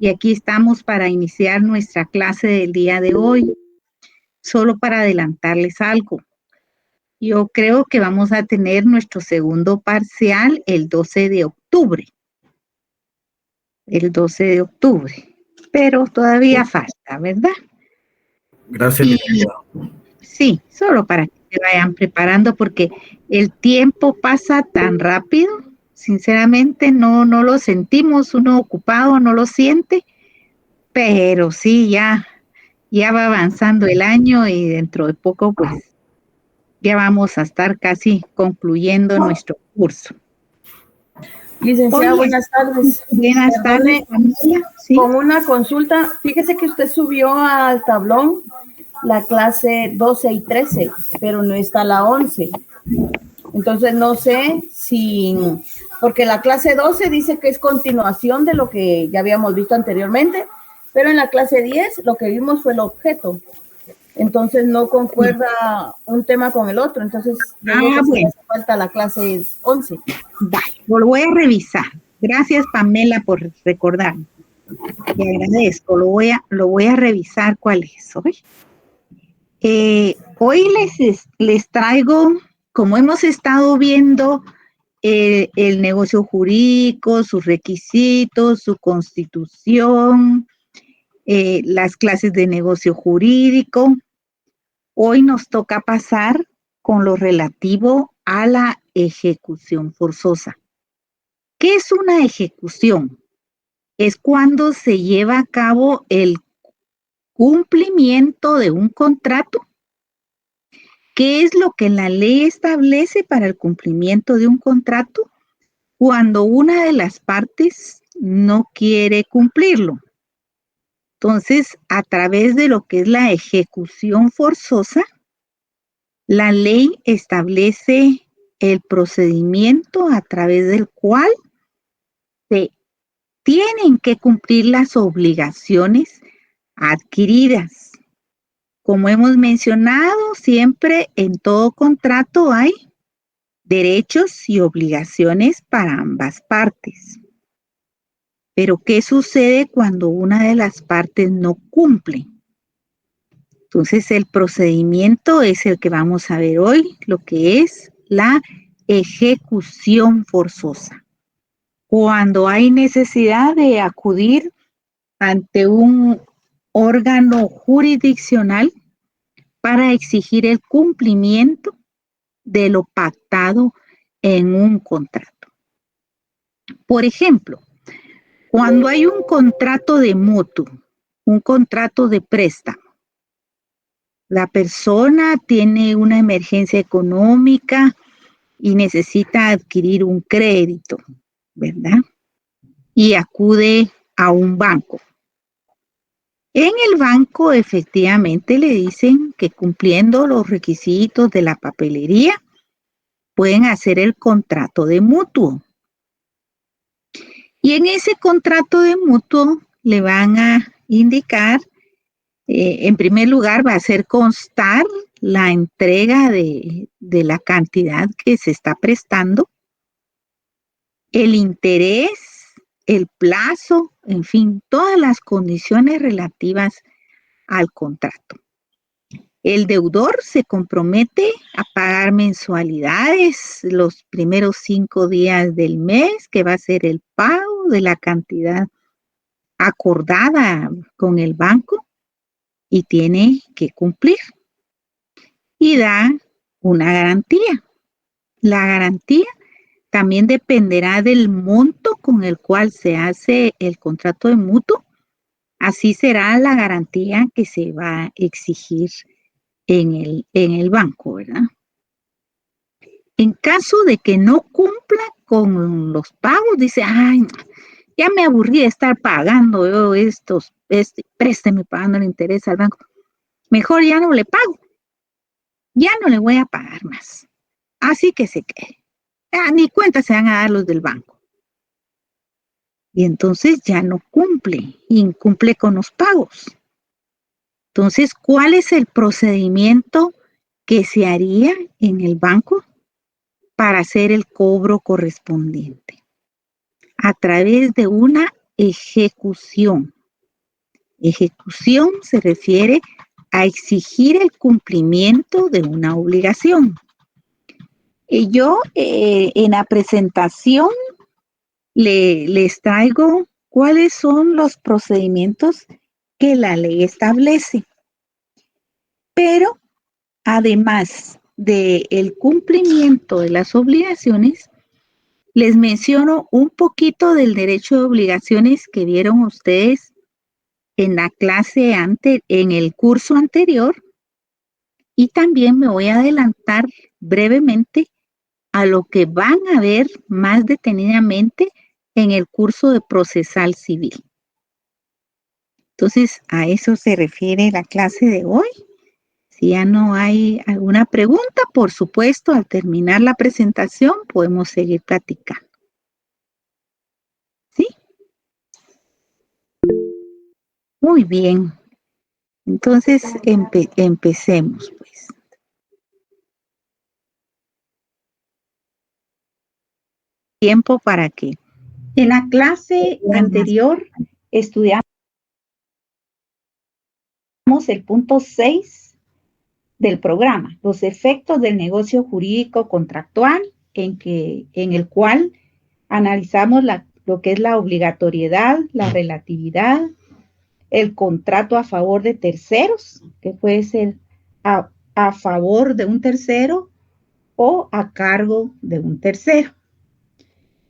y aquí estamos para iniciar nuestra clase del día de hoy. Solo para adelantarles algo, yo creo que vamos a tener nuestro segundo parcial el 12 de octubre. El 12 de octubre, pero todavía falta, ¿verdad? Gracias, Y licenciado. sí, solo para que se vayan preparando porque el tiempo pasa tan rápido, sinceramente no lo sentimos, uno ocupado no lo siente, pero sí, ya va avanzando el año y dentro de poco pues ya vamos a estar casi concluyendo nuestro curso. Licenciada, Oye, buenas tardes. buenas tardes, Perdone, Camila. ¿Sí? con una consulta, fíjese que usted subió al tablón la clase 12 y 13, pero no está la 11. Entonces no sé si, porque la clase 12 dice que es continuación de lo que ya habíamos visto anteriormente, pero en la clase 10 lo que vimos fue el objeto. Entonces no concuerda un tema con el otro. Entonces yo creo que sí hace falta la clase 11. Vale, lo voy a revisar. Gracias, Pamela, por recordarme. Le agradezco. Lo voy a revisar cuál es hoy. Hoy les traigo, como hemos estado viendo, el negocio jurídico, sus requisitos, su constitución, las clases de negocio jurídico. Hoy nos toca pasar con lo relativo a la ejecución forzosa. ¿Qué es una ejecución? Es cuando se lleva a cabo el cumplimiento de un contrato. ¿Qué es lo que la ley establece para el cumplimiento de un contrato? Cuando una de las partes no quiere cumplirlo. Entonces, a través de lo que es la ejecución forzosa, la ley establece el procedimiento a través del cual se tienen que cumplir las obligaciones adquiridas. Como hemos mencionado, siempre en todo contrato hay derechos y obligaciones para ambas partes. Pero, ¿qué sucede cuando una de las partes no cumple? Entonces, el procedimiento es el que vamos a ver hoy, lo que es la ejecución forzosa. Cuando hay necesidad de acudir ante un órgano jurisdiccional para exigir el cumplimiento de lo pactado en un contrato. Por ejemplo, cuando hay un contrato de mutuo, un contrato de préstamo, la persona tiene una emergencia económica y necesita adquirir un crédito, ¿verdad? Y acude a un banco. En el banco efectivamente le dicen que cumpliendo los requisitos de la papelería pueden hacer el contrato de mutuo. Y en ese contrato de mutuo le van a indicar, en primer lugar va a hacer constar la entrega de la cantidad que se está prestando, el interés, el plazo, en fin, todas las condiciones relativas al contrato. El deudor se compromete a pagar mensualidades los primeros 5 días del mes, que va a ser el pago de la cantidad acordada con el banco y tiene que cumplir. Y da una garantía. La garantía también dependerá del monto con el cual se hace el contrato de mutuo. Así será la garantía que se va a exigir en el banco, ¿verdad? En caso de que no cumpla con los pagos, dice, ay, ya me aburrí de estar pagando yo présteme pagando el interés al banco. Mejor ya no le pago. Ya no le voy a pagar más. Así que se quede. Ni cuenta se van a dar los del banco. Y entonces ya no cumple, incumple con los pagos. Entonces, ¿cuál es el procedimiento que se haría en el banco para hacer el cobro correspondiente? A través de una ejecución. Ejecución se refiere a exigir el cumplimiento de una obligación. Yo en la presentación les traigo cuáles son los procedimientos que la ley establece. Pero además del cumplimiento de las obligaciones, les menciono un poquito del derecho de obligaciones que vieron ustedes en la clase en el curso anterior, y también me voy a adelantar brevemente a lo que van a ver más detenidamente en el curso de procesal civil. Entonces, a eso se refiere la clase de hoy. Si ya no hay alguna pregunta, por supuesto, al terminar la presentación podemos seguir platicando. ¿Sí? Muy bien. Entonces, empecemos, pues. Tiempo para que. En la clase anterior estudiamos el punto 6 del programa, los efectos del negocio jurídico contractual, en el cual analizamos lo que es la obligatoriedad, la relatividad, el contrato a favor de terceros, que puede ser a favor de un tercero o a cargo de un tercero.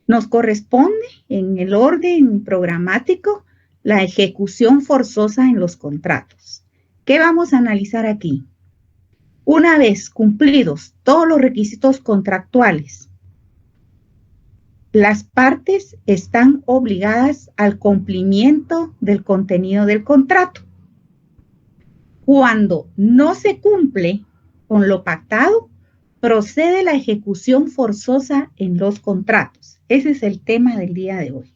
Nos corresponde en el orden programático la ejecución forzosa en los contratos. ¿Qué vamos a analizar aquí? Una vez cumplidos todos los requisitos contractuales, las partes están obligadas al cumplimiento del contenido del contrato. Cuando no se cumple con lo pactado, procede la ejecución forzosa en los contratos. Ese es el tema del día de hoy.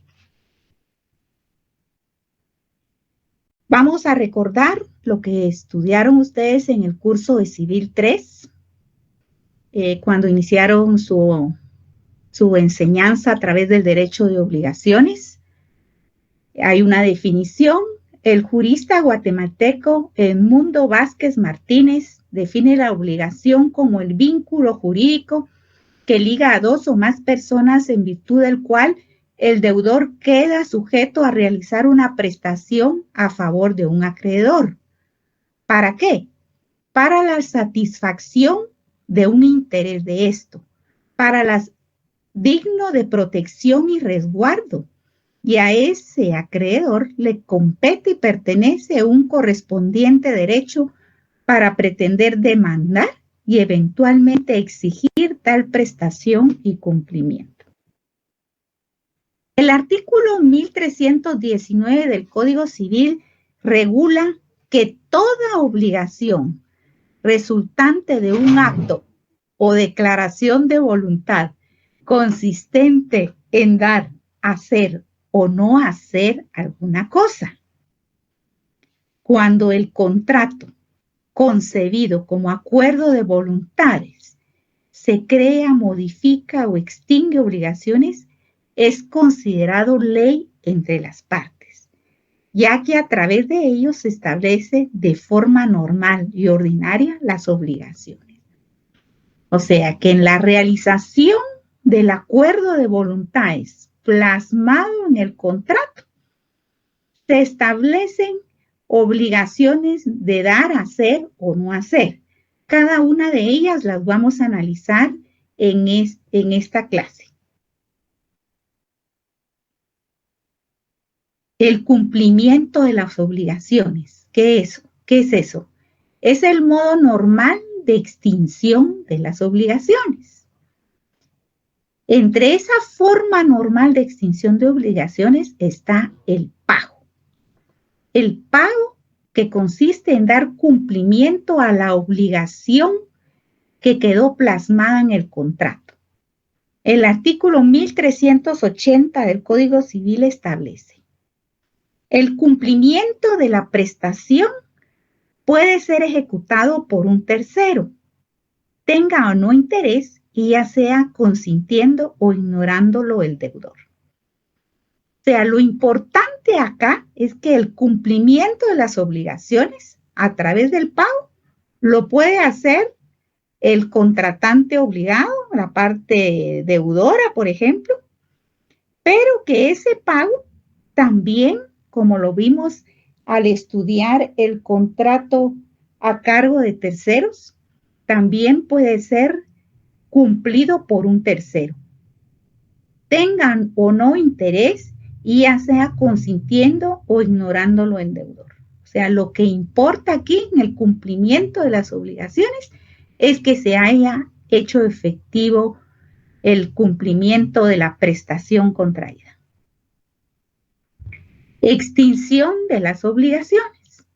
Vamos a recordar lo que estudiaron ustedes en el curso de Civil 3, cuando iniciaron su enseñanza a través del derecho de obligaciones. Hay una definición. El jurista guatemalteco Edmundo Vázquez Martínez define la obligación como el vínculo jurídico que liga a dos o más personas en virtud del cual el deudor queda sujeto a realizar una prestación a favor de un acreedor. ¿Para qué? Para la satisfacción de un interés de esto, para las digno de protección y resguardo, y a ese acreedor le compete y pertenece un correspondiente derecho para pretender demandar y eventualmente exigir tal prestación y cumplimiento. El artículo 1319 del Código Civil regula que toda obligación resultante de un acto o declaración de voluntad consistente en dar, hacer o no hacer alguna cosa. Cuando el contrato, concebido como acuerdo de voluntades, se crea, modifica o extingue obligaciones, es considerado ley entre las partes, ya que a través de ellos se establece de forma normal y ordinaria las obligaciones. O sea que en la realización del acuerdo de voluntades plasmado en el contrato, se establecen obligaciones de dar, hacer o no hacer. Cada una de ellas las vamos a analizar en esta clase. El cumplimiento de las obligaciones. ¿Qué es eso? Es el modo normal de extinción de las obligaciones. Entre esa forma normal de extinción de obligaciones está el pago. El pago que consiste en dar cumplimiento a la obligación que quedó plasmada en el contrato. El artículo 1380 del Código Civil establece: el cumplimiento de la prestación puede ser ejecutado por un tercero, tenga o no interés, y ya sea consintiendo o ignorándolo el deudor. sea, lo importante acá es que el cumplimiento de las obligaciones a través del pago lo puede hacer el contratante obligado, la parte deudora, por ejemplo, pero que ese pago también, como lo vimos al estudiar el contrato a cargo de terceros, también puede ser cumplido por un tercero. Tengan o no interés, y ya sea consintiendo o ignorándolo el deudor. O sea, lo que importa aquí en el cumplimiento de las obligaciones es que se haya hecho efectivo el cumplimiento de la prestación contraída. Extinción de las obligaciones.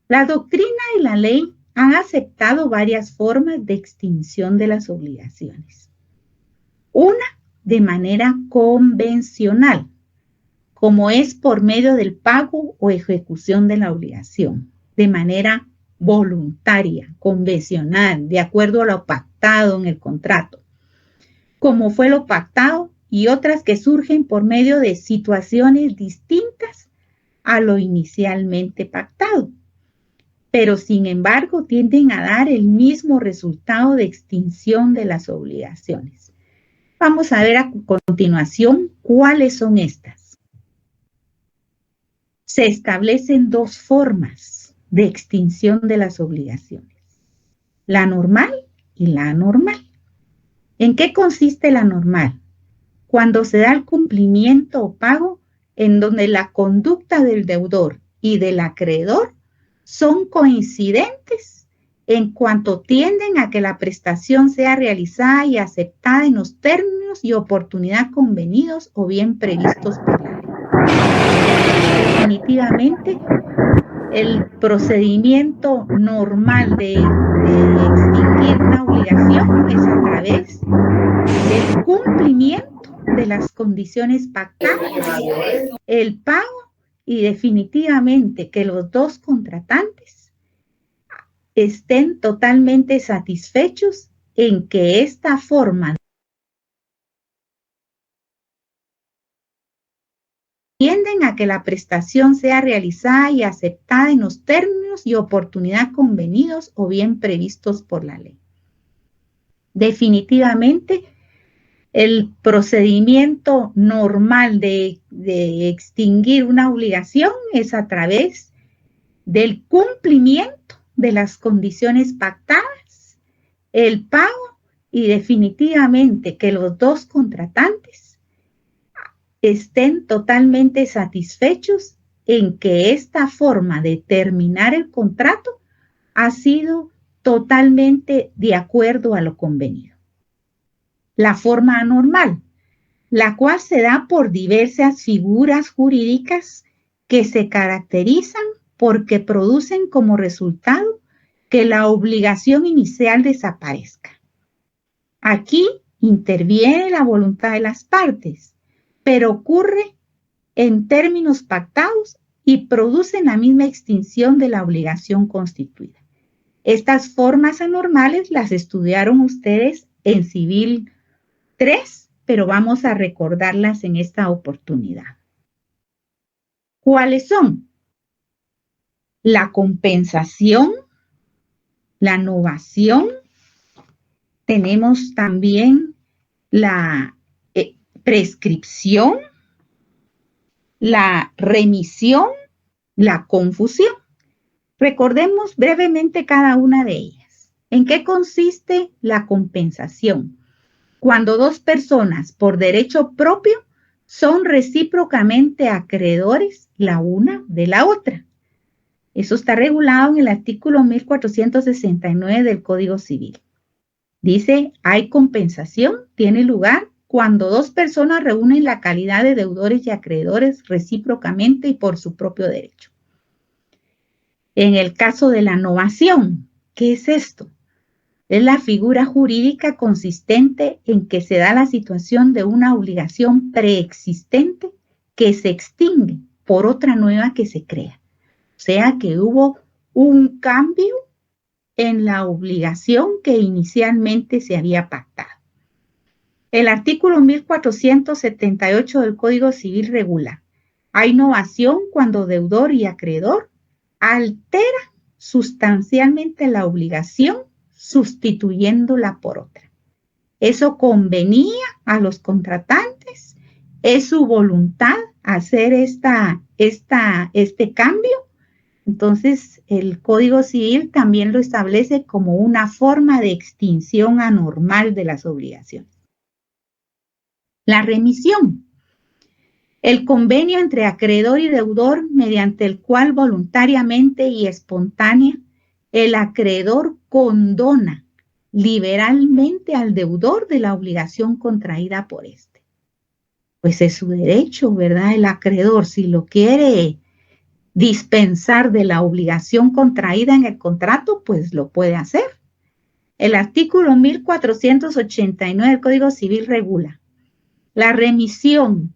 La doctrina y la ley han aceptado varias formas de extinción de las obligaciones. Una, de manera convencional, como es por medio del pago o ejecución de la obligación, de manera voluntaria, convencional, de acuerdo a lo pactado en el contrato, como fue lo pactado, y otras que surgen por medio de situaciones distintas a lo inicialmente pactado, pero sin embargo tienden a dar el mismo resultado de extinción de las obligaciones. Vamos a ver a continuación cuáles son estas. Se establecen dos formas de extinción de las obligaciones: la normal y la anormal. ¿En qué consiste la normal? Cuando se da el cumplimiento o pago en donde la conducta del deudor y del acreedor son coincidentes en cuanto tienden a que la prestación sea realizada y aceptada en los términos y oportunidad convenidos o bien previstos por la ley. Definitivamente, el procedimiento normal de extinguir una obligación es a través del cumplimiento de las condiciones pactadas, el pago y definitivamente que los dos contratantes estén totalmente satisfechos en que esta forma tienden a que la prestación sea realizada y aceptada en los términos y oportunidad convenidos o bien previstos por la ley. Definitivamente, el procedimiento normal de extinguir una obligación es a través del cumplimiento de las condiciones pactadas, el pago y definitivamente que los dos contratantes estén totalmente satisfechos en que esta forma de terminar el contrato ha sido totalmente de acuerdo a lo convenido. La forma anormal, la cual se da por diversas figuras jurídicas que se caracterizan porque producen como resultado que la obligación inicial desaparezca. Aquí interviene la voluntad de las partes, pero ocurre en términos pactados y producen la misma extinción de la obligación constituida. Estas formas anormales las estudiaron ustedes en Civil 3, pero vamos a recordarlas en esta oportunidad. ¿Cuáles son? La compensación, la novación, tenemos también la prescripción, la remisión, la confusión. Recordemos brevemente cada una de ellas. ¿En qué consiste la compensación? Cuando dos personas por derecho propio son recíprocamente acreedores la una de la otra. Eso está regulado en el artículo 1469 del Código Civil. Dice, hay compensación, tiene lugar cuando dos personas reúnen la calidad de deudores y acreedores recíprocamente y por su propio derecho. En el caso de la novación, ¿qué es esto? Es la figura jurídica consistente en que se da la situación de una obligación preexistente que se extingue por otra nueva que se crea. O sea que hubo un cambio en la obligación que inicialmente se había pactado. El artículo 1478 del Código Civil regula: hay novación cuando deudor y acreedor altera sustancialmente la obligación sustituyéndola por otra. Eso convenía a los contratantes, es su voluntad hacer este cambio. Entonces, el Código Civil también lo establece como una forma de extinción anormal de las obligaciones. La remisión. El convenio entre acreedor y deudor mediante el cual voluntariamente y espontánea el acreedor condona liberalmente al deudor de la obligación contraída por éste. Pues es su derecho, ¿verdad? El acreedor, si lo quiere dispensar de la obligación contraída en el contrato, pues lo puede hacer. El artículo 1489 del Código Civil regula: la remisión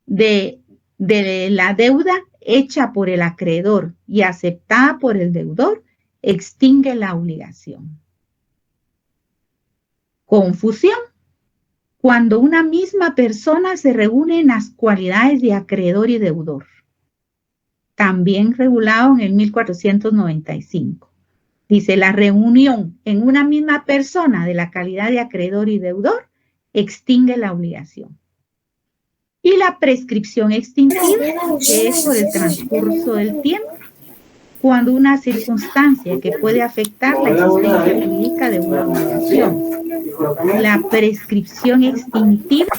de la deuda hecha por el acreedor y aceptada por el deudor extingue la obligación. Confusión. Cuando una misma persona se reúne en las cualidades de acreedor y deudor. También regulado en el 1495. Dice: la reunión en una misma persona de la calidad de acreedor y deudor extingue la obligación. Y la prescripción extintiva, que es por el transcurso del tiempo, cuando una circunstancia que puede afectar la existencia jurídica de una obligación. La prescripción extintiva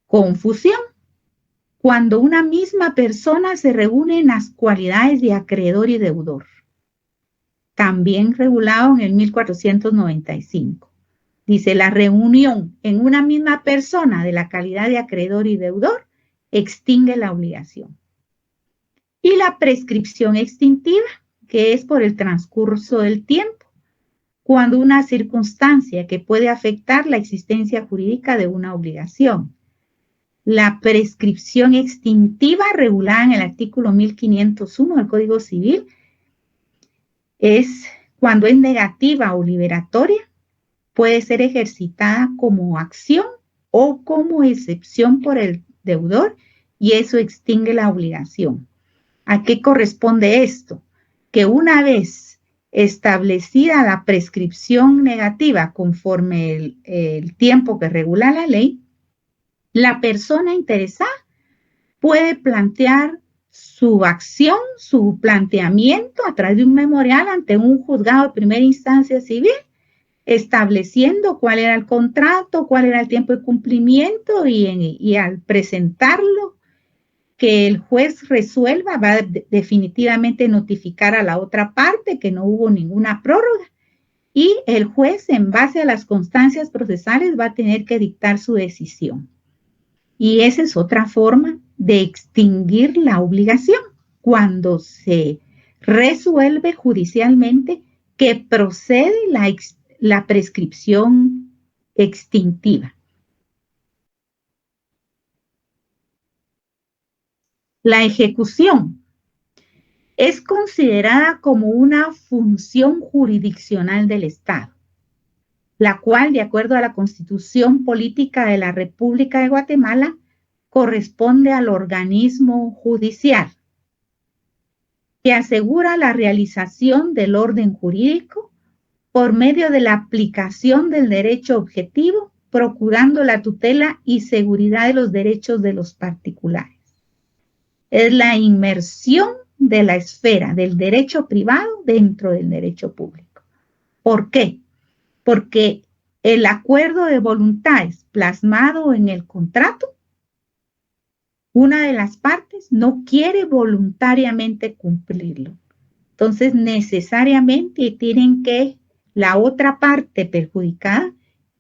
confusión. Cuando una misma persona se reúne en las cualidades de acreedor y deudor. También regulado en el 1495. Dice: la reunión en una misma persona de la calidad de acreedor y deudor extingue la obligación. Y la prescripción extintiva, que es por el transcurso del tiempo, cuando una circunstancia que puede afectar la existencia jurídica de una obligación. La prescripción extintiva regulada en el artículo 1501 del Código Civil es cuando es negativa o liberatoria, puede ser ejercitada como acción o como excepción por el deudor y eso extingue la obligación. ¿A qué corresponde esto? Que una vez establecida la prescripción negativa conforme el tiempo que regula la ley, la persona interesada puede plantear su acción, su planteamiento a través de un memorial ante un juzgado de primera instancia civil, estableciendo cuál era el contrato, cuál era el tiempo de cumplimiento y al presentarlo, que el juez resuelva, va a definitivamente notificar a la otra parte que no hubo ninguna prórroga y el juez, en base a las constancias procesales, va a tener que dictar su decisión. Y esa es otra forma de extinguir la obligación, cuando se resuelve judicialmente que procede la prescripción extintiva. La ejecución es considerada como una función jurisdiccional del Estado, la cual, de acuerdo a la Constitución Política de la República de Guatemala, corresponde al organismo judicial, que asegura la realización del orden jurídico por medio de la aplicación del derecho objetivo, procurando la tutela y seguridad de los derechos de los particulares. Es la inmersión de la esfera del derecho privado dentro del derecho público. ¿Por qué? Porque el acuerdo de voluntades plasmado en el contrato, una de las partes no quiere voluntariamente cumplirlo. Entonces, necesariamente la otra parte perjudicada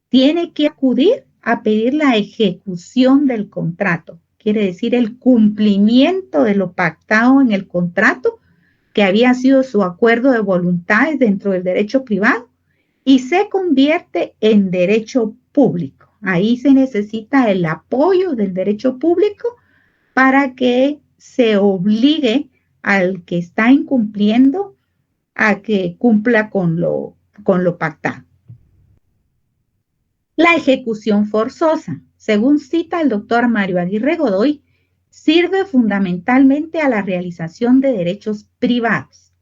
tiene que acudir a pedir la ejecución del contrato. Quiere decir el cumplimiento de lo pactado en el contrato, que había sido su acuerdo de voluntades dentro del derecho privado, y se convierte en derecho público. Ahí se necesita el apoyo del derecho público para que se obligue al que está incumpliendo a que cumpla con lo pactado. La ejecución forzosa, según cita el doctor Mario Aguirre Godoy, sirve fundamentalmente a la realización de derechos privados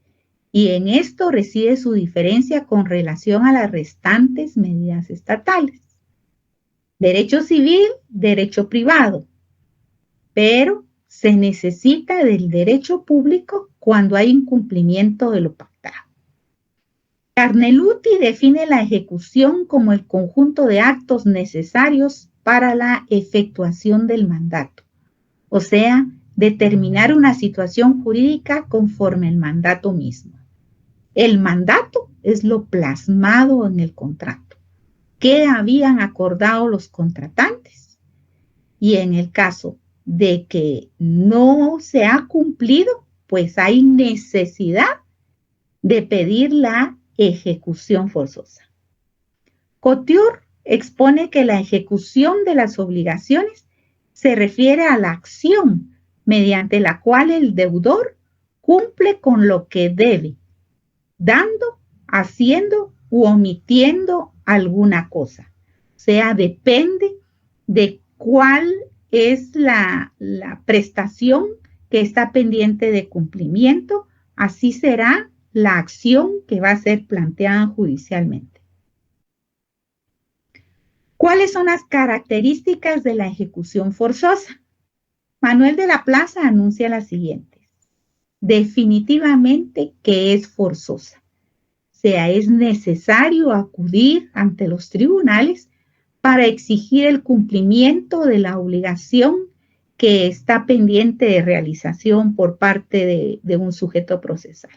y en esto reside su diferencia con relación a las restantes medidas estatales. Derecho civil, derecho privado, pero se necesita del derecho público cuando hay incumplimiento de lo pactado. Carneluti define la ejecución como el conjunto de actos necesarios para la efectuación del mandato, o sea, determinar una situación jurídica conforme al mandato mismo. El mandato es lo plasmado en el contrato. ¿Qué habían acordado los contratantes? Y en el caso de que no se ha cumplido, pues hay necesidad de pedir la ejecución forzosa. Couture expone que la ejecución de las obligaciones se refiere a la acción mediante la cual el deudor cumple con lo que debe, dando, haciendo u omitiendo alguna cosa. O sea, depende de cuál es la prestación que está pendiente de cumplimiento, así será la acción que va a ser planteada judicialmente. ¿Cuáles son las características de la ejecución forzosa? Manuel de la Plaza anuncia las siguientes. Definitivamente que es forzosa. O sea, es necesario acudir ante los tribunales para exigir el cumplimiento de la obligación que está pendiente de realización por parte de un sujeto procesal.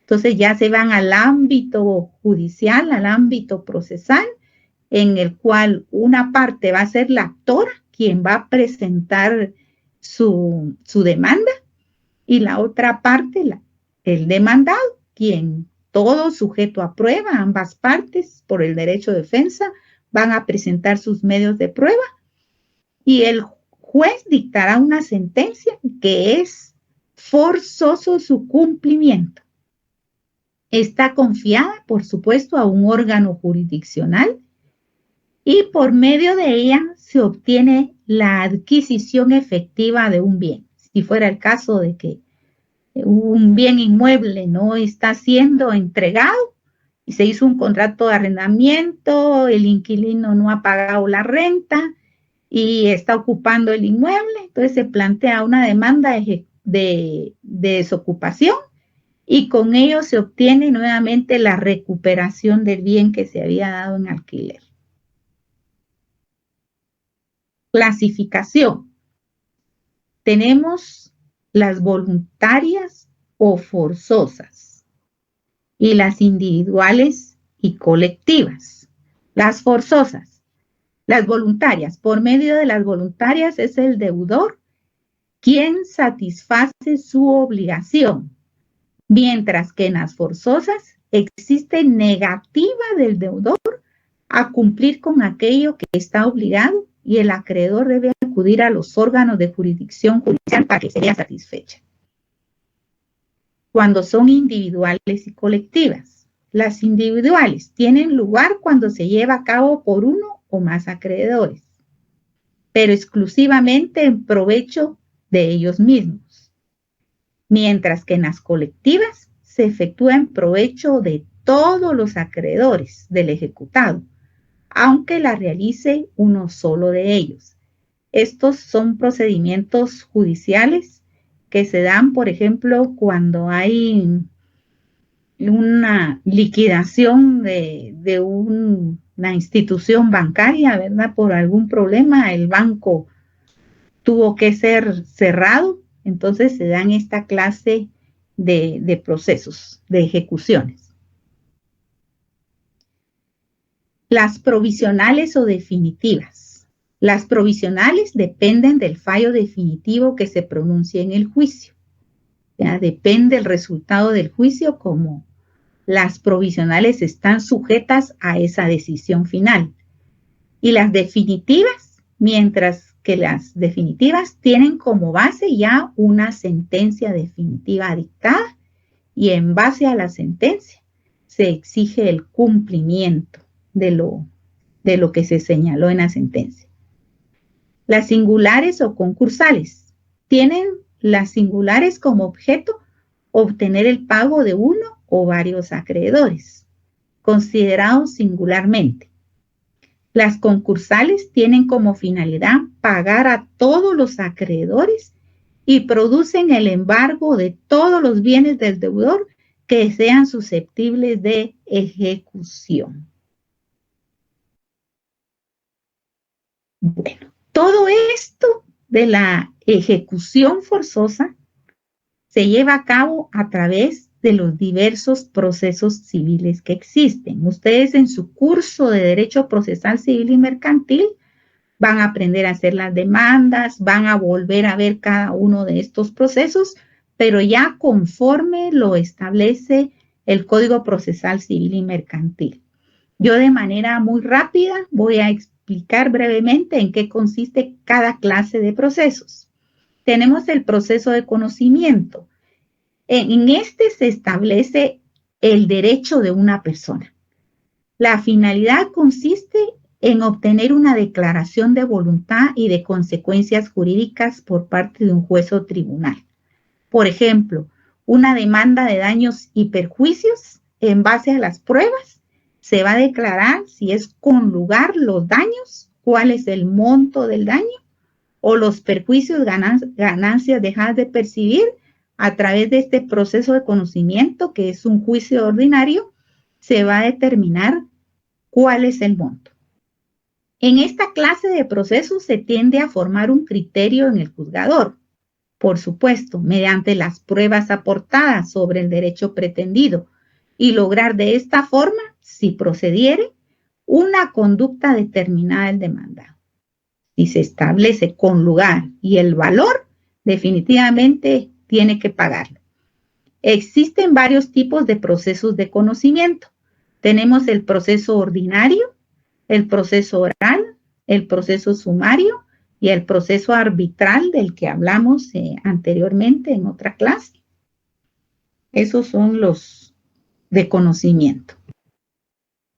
Entonces ya se van al ámbito judicial, al ámbito procesal, en el cual una parte va a ser la actora, quien va a presentar su demanda, y la otra parte, el demandado, quien todo sujeto a prueba, ambas partes, por el derecho de defensa, van a presentar sus medios de prueba, y el juez dictará una sentencia que es forzoso su cumplimiento. Está confiada, por supuesto, a un órgano jurisdiccional y por medio de ella se obtiene la adquisición efectiva de un bien. Si fuera el caso de que un bien inmueble no está siendo entregado y se hizo un contrato de arrendamiento, el inquilino no ha pagado la renta y está ocupando el inmueble, entonces se plantea una demanda de desocupación y con ello se obtiene nuevamente la recuperación del bien que se había dado en alquiler. Clasificación. Tenemos las voluntarias o forzosas y las individuales y colectivas. Las forzosas, las voluntarias. Por medio de las voluntarias es el deudor quien satisface su obligación, mientras que en las forzosas existe negativa del deudor a cumplir con aquello que está obligado y el acreedor debe acudir a los órganos de jurisdicción judicial para que sea satisfecha. Cuando son individuales y colectivas. Las individuales tienen lugar cuando se lleva a cabo por uno o más acreedores, pero exclusivamente en provecho de ellos mismos, mientras que en las colectivas se efectúa en provecho de todos los acreedores del ejecutado, aunque la realice uno solo de ellos. Estos son procedimientos judiciales que se dan, por ejemplo, cuando hay una liquidación de una institución bancaria, ¿verdad? Por algún problema, el banco tuvo que ser cerrado, entonces se dan esta clase de procesos, de ejecuciones. Las provisionales o definitivas. Las provisionales dependen del fallo definitivo que se pronuncie en el juicio. Ya depende el resultado del juicio, como las provisionales están sujetas a esa decisión final. y las definitivas, mientras que las definitivas tienen como base ya una sentencia definitiva dictada y en base a la sentencia se exige el cumplimiento de lo que se señaló en la sentencia. Las singulares o concursales tienen las singulares como objeto obtener el pago de uno o varios acreedores, considerados singularmente. Las concursales tienen como finalidad pagar a todos los acreedores y producen el embargo de todos los bienes del deudor que sean susceptibles de ejecución. Bueno, todo esto de la ejecución forzosa se lleva a cabo a través de los diversos procesos civiles que existen. Ustedes en su curso de Derecho Procesal Civil y Mercantil van a aprender a hacer las demandas, van a volver a ver cada uno de estos procesos, pero ya conforme lo establece el Código Procesal Civil y Mercantil. Yo de manera muy rápida voy a explicar brevemente en qué consiste cada clase de procesos. Tenemos el proceso de conocimiento. En este se establece el derecho de una persona. La finalidad consiste en obtener una declaración de voluntad y de consecuencias jurídicas por parte de un juez o tribunal. Por ejemplo, una demanda de daños y perjuicios en base a las pruebas se va a declarar si es con lugar los daños, cuál es el monto del daño o los perjuicios, ganancias dejadas de percibir a través de este proceso de conocimiento, que es un juicio ordinario, se va a determinar cuál es el monto. En esta clase de procesos se tiende a formar un criterio en el juzgador, por supuesto, mediante las pruebas aportadas sobre el derecho pretendido y lograr de esta forma, si procediere, una conducta determinada del demandado. Si se establece con lugar y el valor, definitivamente tiene que pagarlo. Existen varios tipos de procesos de conocimiento. Tenemos el proceso ordinario, el proceso oral, el proceso sumario y el proceso arbitral del que hablamos anteriormente en otra clase. Esos son los de conocimiento.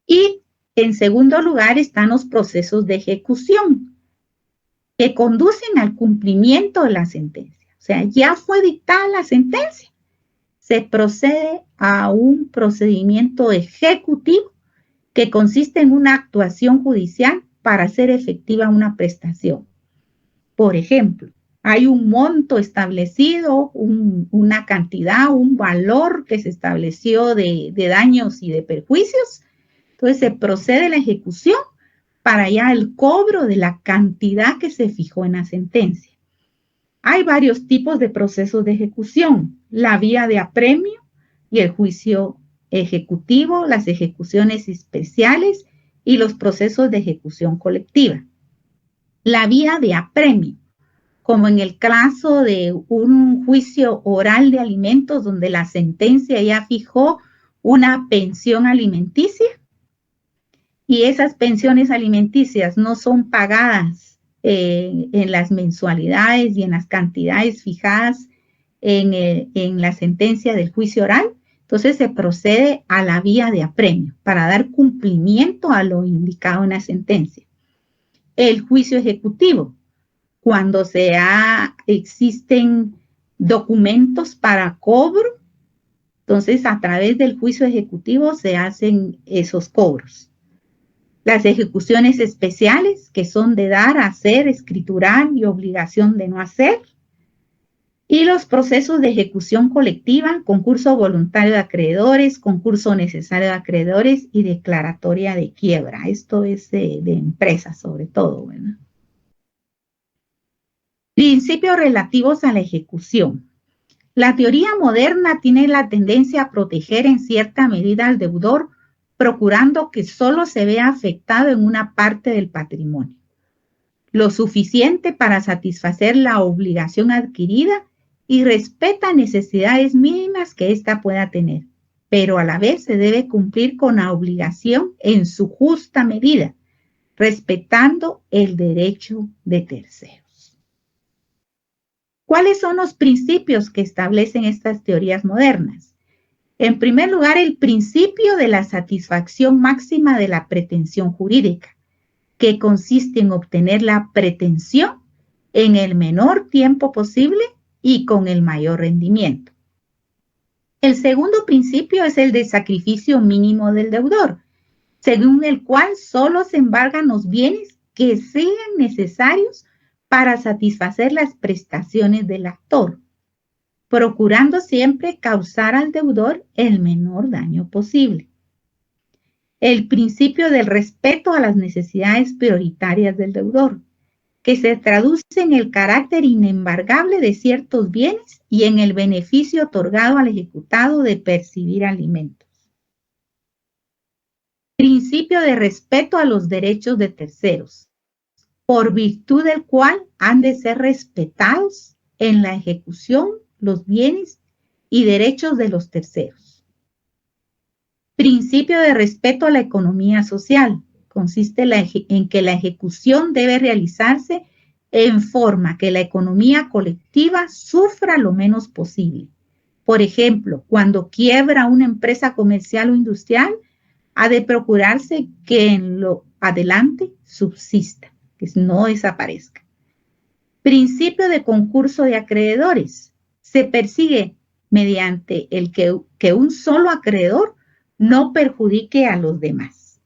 Y en segundo lugar están los procesos de ejecución, que conducen al cumplimiento de la sentencia. O sea, ya fue dictada la sentencia, se procede a un procedimiento ejecutivo que consiste en una actuación judicial para hacer efectiva una prestación. Por ejemplo, hay un monto establecido, una cantidad, un valor que se estableció de daños y de perjuicios. Entonces se procede a la ejecución para ya el cobro de la cantidad que se fijó en la sentencia. Hay varios tipos de procesos de ejecución: la vía de apremio y el juicio ejecutivo, las ejecuciones especiales y los procesos de ejecución colectiva. La vía de apremio, como en el caso de un juicio oral de alimentos donde la sentencia ya fijó una pensión alimenticia y esas pensiones alimenticias no son pagadas en las mensualidades y en las cantidades fijadas en la sentencia del juicio oral. Entonces se procede a la vía de apremio para dar cumplimiento a lo indicado en la sentencia. El juicio ejecutivo, cuando existen documentos para cobro, entonces a través del juicio ejecutivo se hacen esos cobros. Las ejecuciones especiales, que son de dar, hacer, escriturar y obligación de no hacer. Y los procesos de ejecución colectiva, concurso voluntario de acreedores, concurso necesario de acreedores y declaratoria de quiebra. Esto es de empresas sobre todo, ¿verdad? Principios relativos a la ejecución. La teoría moderna tiene la tendencia a proteger en cierta medida al deudor, procurando que solo se vea afectado en una parte del patrimonio, lo suficiente para satisfacer la obligación adquirida y respeta necesidades mínimas que ésta pueda tener, pero a la vez se debe cumplir con la obligación en su justa medida, respetando el derecho de terceros. ¿Cuáles son los principios que establecen estas teorías modernas? En primer lugar, el principio de la satisfacción máxima de la pretensión jurídica, que consiste en obtener la pretensión en el menor tiempo posible y con el mayor rendimiento. El segundo principio es el de sacrificio mínimo del deudor, según el cual solo se embargan los bienes que sean necesarios para satisfacer las prestaciones del actor, procurando siempre causar al deudor el menor daño posible. El principio del respeto a las necesidades prioritarias del deudor, que se traduce en el carácter inembargable de ciertos bienes y en el beneficio otorgado al ejecutado de percibir alimentos. Principio de respeto a los derechos de terceros, por virtud del cual han de ser respetados en la ejecución los bienes y derechos de los terceros. Principio de respeto a la economía social. Consiste en que la ejecución debe realizarse en forma que la economía colectiva sufra lo menos posible. Por ejemplo, cuando quiebra una empresa comercial o industrial, ha de procurarse que en lo adelante subsista, que no desaparezca. Principio de concurso de acreedores. Se persigue mediante el que un solo acreedor no perjudique a los demás.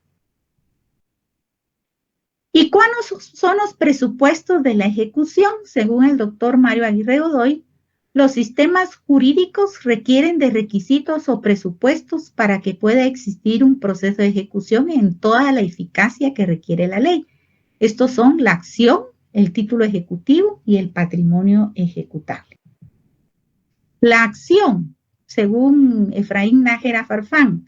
¿Y cuáles son los presupuestos de la ejecución? Según el doctor Mario Aguirre Godoy, los sistemas jurídicos requieren de requisitos o presupuestos para que pueda existir un proceso de ejecución en toda la eficacia que requiere la ley. Estos son la acción, el título ejecutivo y el patrimonio ejecutable. La acción, según Efraín Nájera Farfán,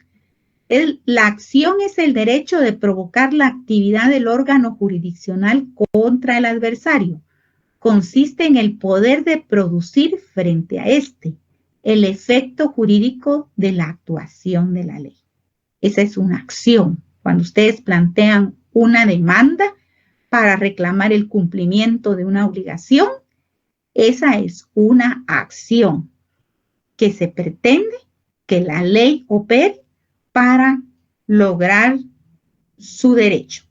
la acción es el derecho de provocar la actividad del órgano jurisdiccional contra el adversario. Consiste en el poder de producir frente a éste el efecto jurídico de la actuación de la ley. Esa es una acción. Cuando ustedes plantean una demanda para reclamar el cumplimiento de una obligación, esa es una acción que se pretende que la ley opere para lograr su derecho.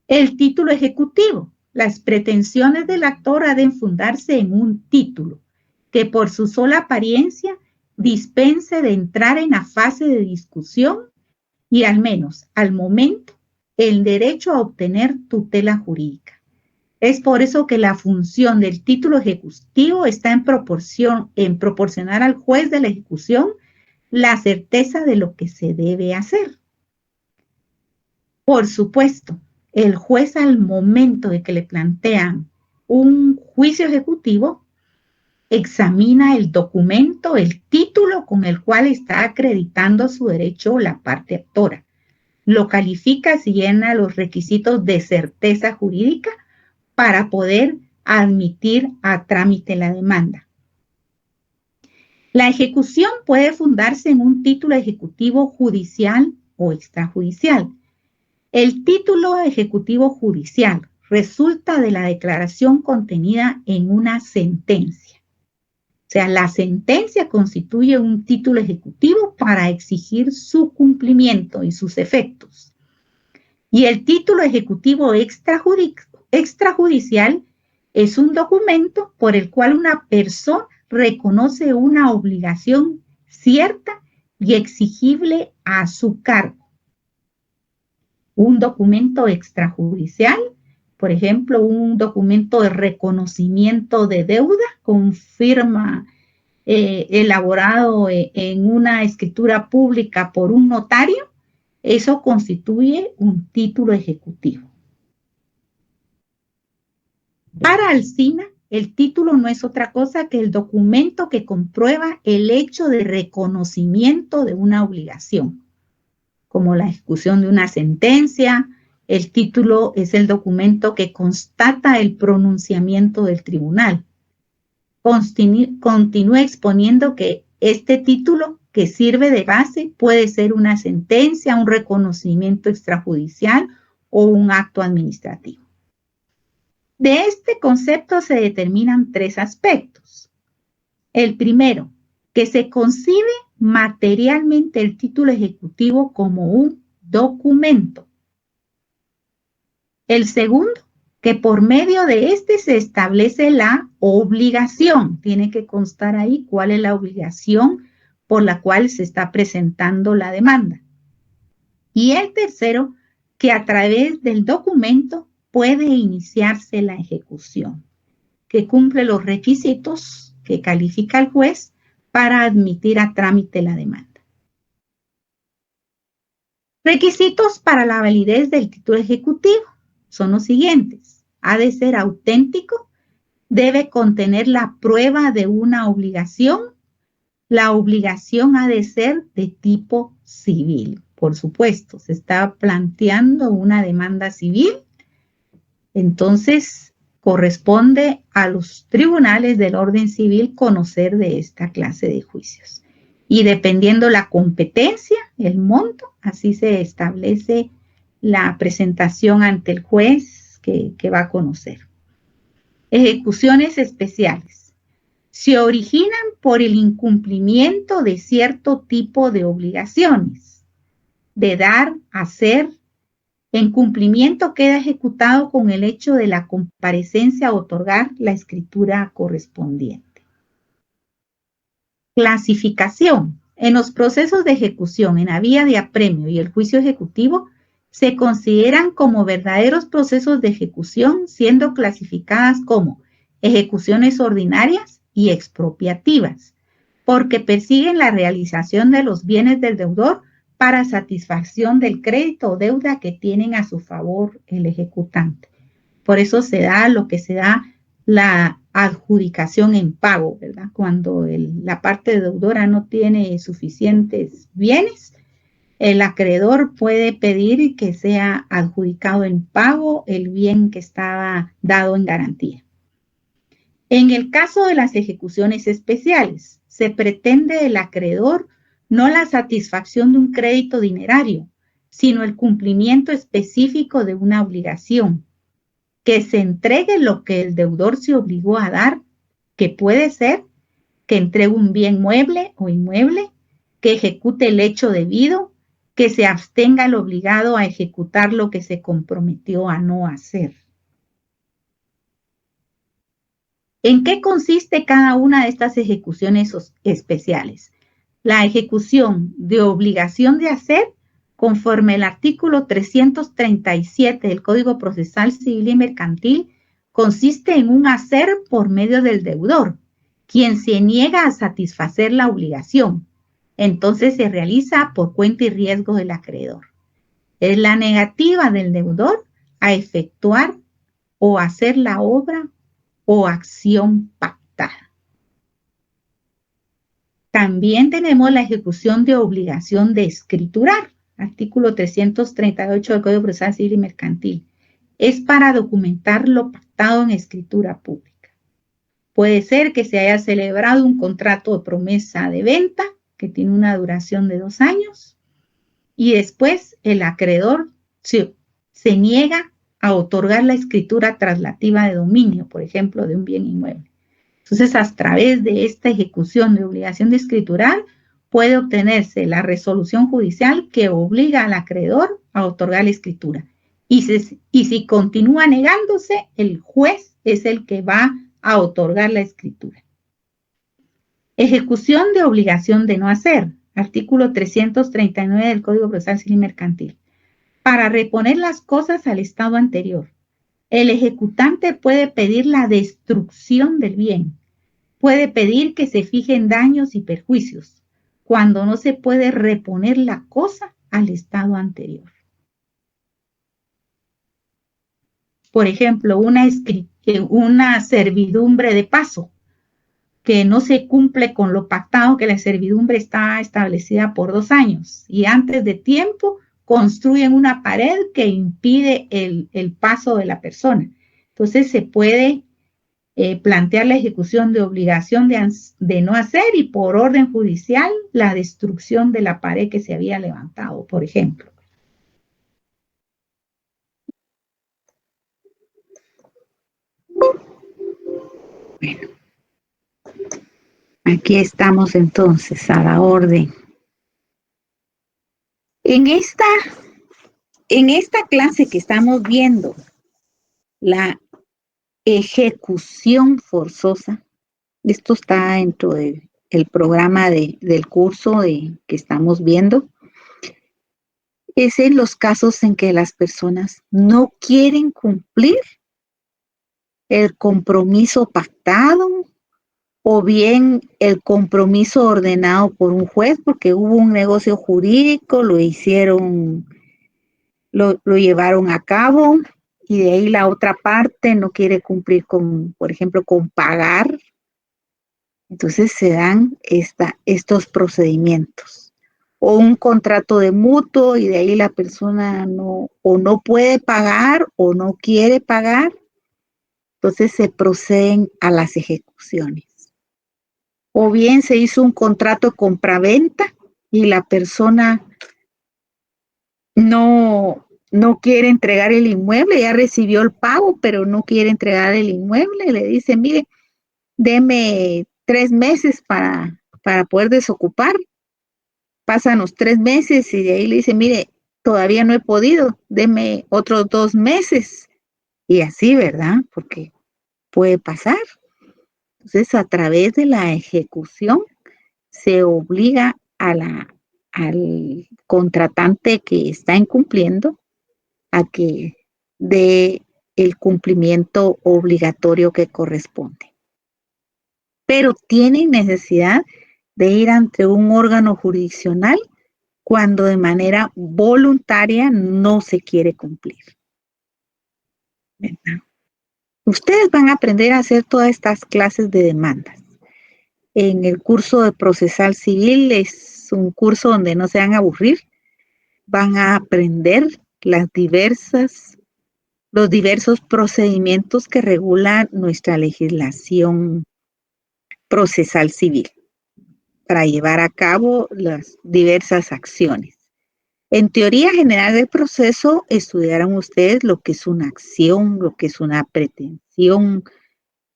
El título ejecutivo. Las pretensiones del actor han de fundarse en un título que por su sola apariencia dispense de entrar en la fase de discusión y al menos al momento el derecho a obtener tutela jurídica. Es por eso que la función del título ejecutivo está en proporcionar al juez de la ejecución la certeza de lo que se debe hacer. Por supuesto, el juez al momento de que le plantean un juicio ejecutivo, examina el documento, el título con el cual está acreditando su derecho la parte actora. Lo califica si llena los requisitos de certeza jurídica para poder admitir a trámite la demanda. La ejecución puede fundarse en un título ejecutivo judicial o extrajudicial. El título ejecutivo judicial resulta de la declaración contenida en una sentencia. O sea, la sentencia constituye un título ejecutivo para exigir su cumplimiento y sus efectos. Y el título ejecutivo extrajudicial es un documento por el cual una persona reconoce una obligación cierta y exigible a su cargo. Un documento extrajudicial, por ejemplo, un documento de reconocimiento de deuda con firma elaborado en una escritura pública por un notario, eso constituye un título ejecutivo. Para Alsina, el título no es otra cosa que el documento que comprueba el hecho de reconocimiento de una obligación, como la ejecución de una sentencia. El título es el documento que constata el pronunciamiento del tribunal. Continúa exponiendo que este título, que que sirve de base puede ser una sentencia, un reconocimiento extrajudicial o un acto administrativo. De este concepto se determinan 3 aspectos. El primero, que se concibe materialmente el título ejecutivo como un documento. El segundo, que por medio de este se establece la obligación. Tiene que constar ahí cuál es la obligación por la cual se está presentando la demanda. Y el tercero, que a través del documento puede iniciarse la ejecución, que cumple los requisitos que califica el juez para admitir a trámite la demanda. Requisitos para la validez del título ejecutivo son los siguientes. Ha de ser auténtico, debe contener la prueba de una obligación. La obligación ha de ser de tipo civil. Por supuesto, se está planteando una demanda civil, entonces corresponde a los tribunales del orden civil conocer de esta clase de juicios. Y dependiendo la competencia, el monto, así se establece la presentación ante el juez que va a conocer. Ejecuciones especiales. Se originan por el incumplimiento de cierto tipo de obligaciones, de dar, hacer. En cumplimiento queda ejecutado con el hecho de la comparecencia a otorgar la escritura correspondiente. Clasificación. En los procesos de ejecución en la vía de apremio y el juicio ejecutivo se consideran como verdaderos procesos de ejecución, siendo clasificadas como ejecuciones ordinarias y expropiativas, porque persiguen la realización de los bienes del deudor para satisfacción del crédito o deuda que tienen a su favor el ejecutante. Por eso se da lo que se da la adjudicación en pago, ¿verdad? Cuando la parte deudora no tiene suficientes bienes, el acreedor puede pedir que sea adjudicado en pago el bien que estaba dado en garantía. En el caso de las ejecuciones especiales, se pretende del acreedor no la satisfacción de un crédito dinerario, sino el cumplimiento específico de una obligación, que se entregue lo que el deudor se obligó a dar, que puede ser que entregue un bien mueble o inmueble, que ejecute el hecho debido, que se abstenga el obligado a ejecutar lo que se comprometió a no hacer. ¿En qué consiste cada una de estas ejecuciones especiales? La ejecución de obligación de hacer, conforme el artículo 337 del Código Procesal Civil y Mercantil, consiste en un hacer por medio del deudor, quien se niega a satisfacer la obligación. Entonces se realiza por cuenta y riesgo del acreedor. Es la negativa del deudor a efectuar o hacer la obra o acción pactada. También tenemos la ejecución de obligación de escriturar, artículo 338 del Código Procesal Civil y Mercantil. Es para documentar lo pactado en escritura pública. Puede ser que se haya celebrado un contrato de promesa de venta que tiene una duración de 2 años y después el acreedor se niega a otorgar la escritura traslativa de dominio, por ejemplo, de un bien inmueble. Entonces, a través de esta ejecución de obligación de escriturar, puede obtenerse la resolución judicial que obliga al acreedor a otorgar la escritura. Y si continúa negándose, el juez es el que va a otorgar la escritura. Ejecución de obligación de no hacer, artículo 339 del Código Procesal Civil y Mercantil. Para reponer las cosas al estado anterior, el ejecutante puede pedir la destrucción del bien, puede pedir que se fijen daños y perjuicios, cuando no se puede reponer la cosa al estado anterior. Por ejemplo, una servidumbre de paso, que no se cumple con lo pactado, que la servidumbre está establecida por 2 años y antes de tiempo construyen una pared que impide el paso de la persona. Entonces se puede plantear la ejecución de obligación de no hacer y por orden judicial la destrucción de la pared que se había levantado, por ejemplo. Bueno, aquí estamos entonces a la orden. En esta clase que estamos viendo, la ejecución forzosa, esto está dentro del programa del curso que estamos viendo, es en los casos en que las personas no quieren cumplir el compromiso pactado o bien el compromiso ordenado por un juez porque hubo un negocio jurídico, lo llevaron a cabo y de ahí la otra parte no quiere cumplir con, por ejemplo, con pagar. Entonces se dan estos procedimientos. O un contrato de mutuo y de ahí la persona no puede pagar o no quiere pagar. Entonces se proceden a las ejecuciones. O bien se hizo un contrato de compraventa y la persona no quiere entregar el inmueble, ya recibió el pago, pero no quiere entregar el inmueble. Le dice, mire, deme 3 meses para poder desocupar. Pasan los 3 meses y de ahí le dice, mire, todavía no he podido, deme otros 2 meses. Y así, ¿verdad? Porque puede pasar. Entonces, a través de la ejecución se obliga al contratante que está incumpliendo a que dé el cumplimiento obligatorio que corresponde. Pero tienen necesidad de ir ante un órgano jurisdiccional cuando de manera voluntaria no se quiere cumplir. ¿Verdad? Ustedes van a aprender a hacer todas estas clases de demandas. En el curso de procesal civil es un curso donde no se van a aburrir. Van a aprender los diversos procedimientos que regulan nuestra legislación procesal civil para llevar a cabo las diversas acciones. En teoría general del proceso estudiarán ustedes lo que es una acción, lo que es una pretensión,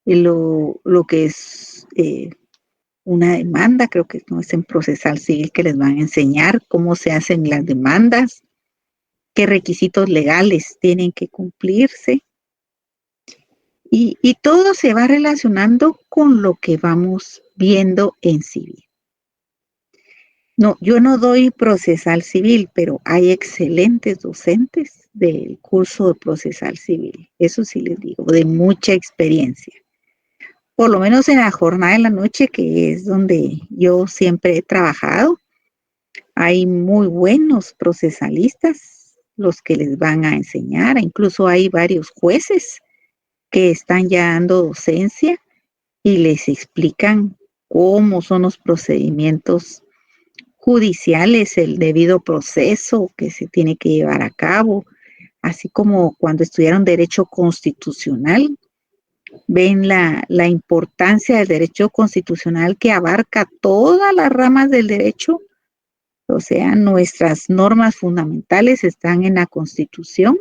lo que es una demanda. Creo que no es en procesal civil que les van a enseñar cómo se hacen las demandas, qué requisitos legales tienen que cumplirse. Y todo se va relacionando con lo que vamos viendo en civil. No, yo no doy procesal civil, pero hay excelentes docentes del curso de procesal civil. Eso sí les digo, de mucha experiencia. Por lo menos en la jornada de la noche, que es donde yo siempre he trabajado, hay muy buenos procesalistas, los que les van a enseñar. Incluso hay varios jueces que están ya dando docencia y les explican cómo son los procedimientos judiciales, el debido proceso que se tiene que llevar a cabo, así como cuando estudiaron derecho constitucional, ven la importancia del derecho constitucional que abarca todas las ramas del derecho. O sea, nuestras normas fundamentales están en la Constitución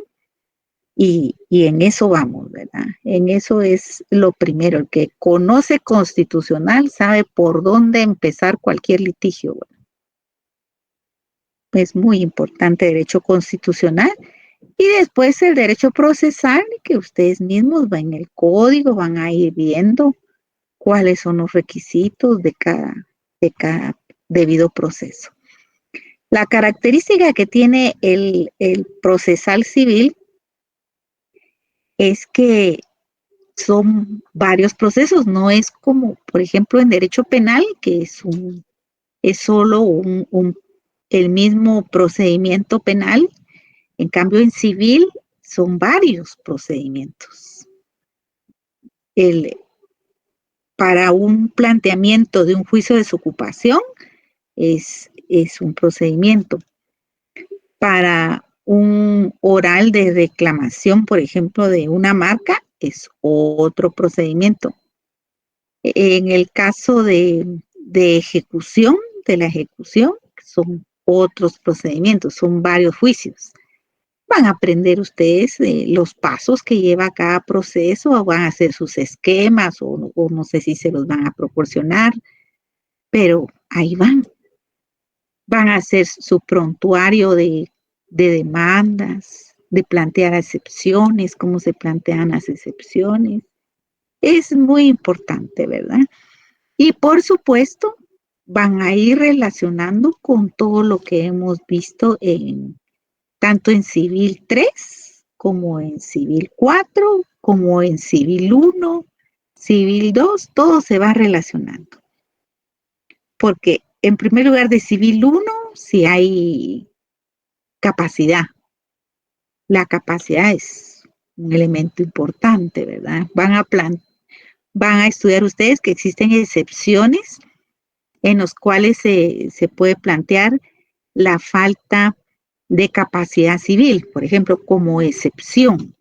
y en eso vamos, ¿verdad? En eso es lo primero. El que conoce constitucional sabe por dónde empezar cualquier litigio, ¿verdad? Es muy importante el derecho constitucional y después el derecho procesal, que ustedes mismos van en el código, van a ir viendo cuáles son los requisitos de cada debido proceso. La característica que tiene el procesal civil es que son varios procesos, no es como, por ejemplo, en derecho penal, que es solo el mismo procedimiento penal. En cambio, en civil son varios procedimientos. Para un planteamiento de un juicio de desocupación es un procedimiento. Para un oral de reclamación, por ejemplo, de una marca, es otro procedimiento. En el caso de ejecución, de la ejecución, son otros procedimientos, son varios juicios. Van a aprender ustedes los pasos que lleva cada proceso, o van a hacer sus esquemas, o no sé si se los van a proporcionar, pero ahí van. Van a hacer su prontuario de demandas, de plantear excepciones, cómo se plantean las excepciones. Es muy importante, ¿verdad? Y por supuesto, van a ir relacionando con todo lo que hemos visto tanto en Civil 3, como en Civil 4, como en Civil 1, Civil 2, todo se va relacionando. Porque en primer lugar de Civil 1, si hay capacidad. La capacidad es un elemento importante, ¿verdad? Van a estudiar ustedes que existen excepciones en los cuales se puede plantear la falta de capacidad civil, por ejemplo, como excepción.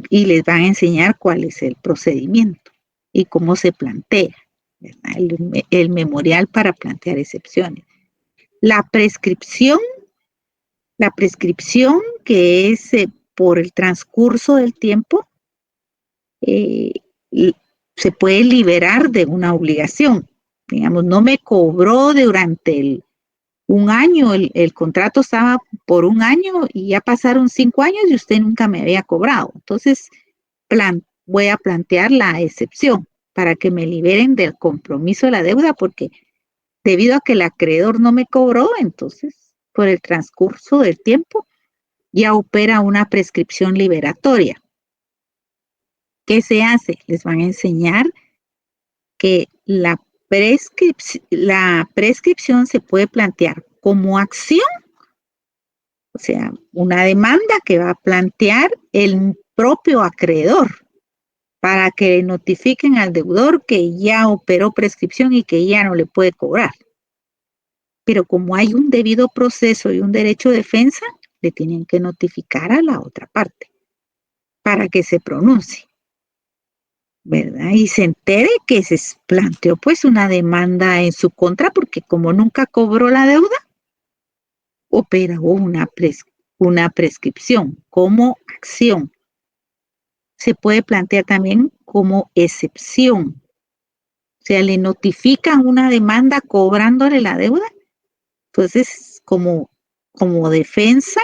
Y les van a enseñar cuál es el procedimiento y cómo se plantea, ¿verdad? El memorial para plantear excepciones. La prescripción que es por el transcurso del tiempo, se puede liberar de una obligación. Digamos, no me cobró durante un año, el contrato estaba por un año y ya pasaron 5 años y usted nunca me había cobrado. Entonces, voy a plantear la excepción para que me liberen del compromiso de la deuda, porque debido a que el acreedor no me cobró, entonces, por el transcurso del tiempo, ya opera una prescripción liberatoria. ¿Qué se hace? Les van a enseñar que la prescripción se puede plantear como acción, o sea, una demanda que va a plantear el propio acreedor para que notifiquen al deudor que ya operó prescripción y que ya no le puede cobrar. Pero como hay un debido proceso y un derecho de defensa, le tienen que notificar a la otra parte para que se pronuncie, ¿verdad? Y se entere que se planteó pues una demanda en su contra porque como nunca cobró la deuda, operó una prescripción como acción. Se puede plantear también como excepción. O sea, le notifican una demanda cobrándole la deuda. Entonces, como defensa,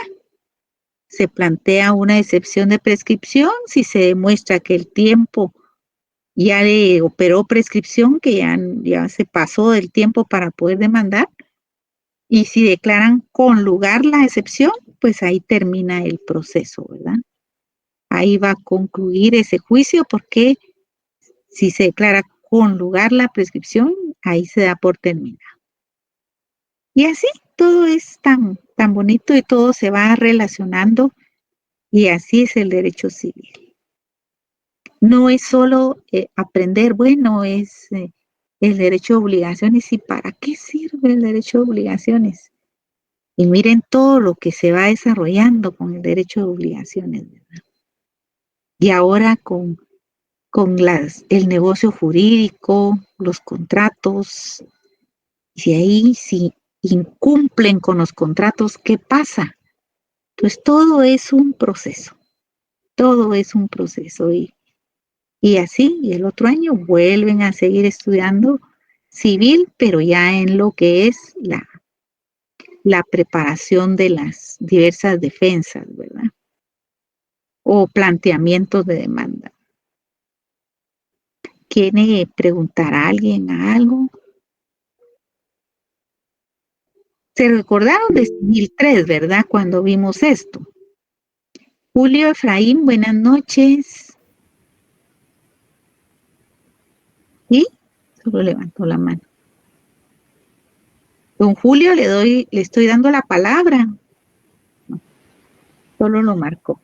se plantea una excepción de prescripción si se demuestra que el tiempo ya le operó prescripción, que ya se pasó del tiempo para poder demandar. Y si declaran con lugar la excepción, pues ahí termina el proceso, ¿verdad? Ahí va a concluir ese juicio porque si se declara con lugar la prescripción, ahí se da por terminado. Y así todo es tan bonito y todo se va relacionando y así es el derecho civil. No es solo aprender, bueno, es el derecho de obligaciones. ¿Y para qué sirve el derecho de obligaciones? Y miren todo lo que se va desarrollando con el derecho de obligaciones, ¿verdad? Y ahora con el negocio jurídico, los contratos, y ahí si incumplen con los contratos, ¿qué pasa? Pues todo es un proceso, y así, y el otro año vuelven a seguir estudiando civil, pero ya en lo que es la preparación de las diversas defensas, ¿verdad? O planteamientos de demanda. ¿Quiere preguntar a alguien algo? Se recordaron de Civil 3, ¿verdad? Cuando vimos esto. Julio Efraín, buenas noches. ¿Y? Solo levantó la mano. Don Julio, le estoy dando la palabra. No, solo lo marcó.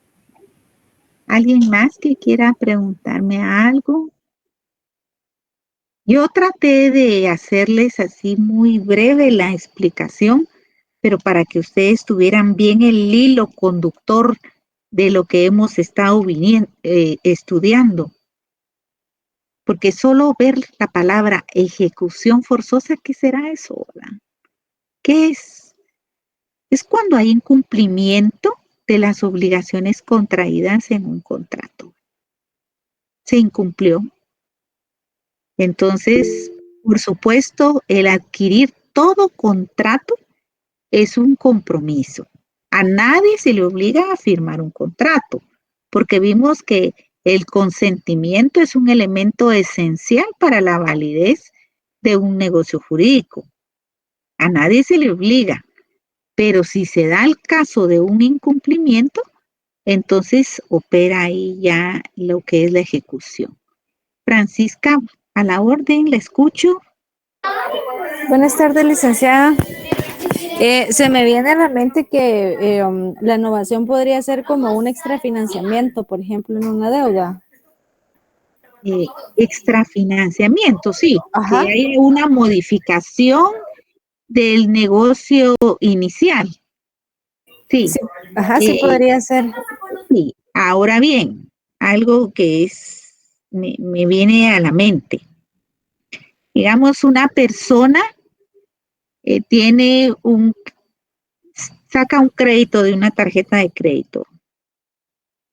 ¿Alguien más que quiera preguntarme algo? Yo traté de hacerles así muy breve la explicación, pero para que ustedes tuvieran bien el hilo conductor de lo que hemos estado estudiando. Porque solo ver la palabra ejecución forzosa, ¿qué será eso? ¿Verdad? ¿Qué es? Es cuando hay incumplimiento de las obligaciones contraídas en un contrato. Se incumplió. Entonces, por supuesto, el adquirir todo contrato es un compromiso. A nadie se le obliga a firmar un contrato, porque vimos que el consentimiento es un elemento esencial para la validez de un negocio jurídico. A nadie se le obliga, pero si se da el caso de un incumplimiento, entonces opera ahí ya lo que es la ejecución. Francisca, a la orden, la escucho. Buenas tardes, licenciada. Se me viene a la mente que la innovación podría ser como un extrafinanciamiento, por ejemplo, en una deuda. Extrafinanciamiento, sí, que Ajá. hay una modificación del negocio inicial. Sí, Sí, ajá, sí podría ser. sí. Ahora bien, algo que me viene a la mente. Digamos, una persona saca un crédito de una tarjeta de crédito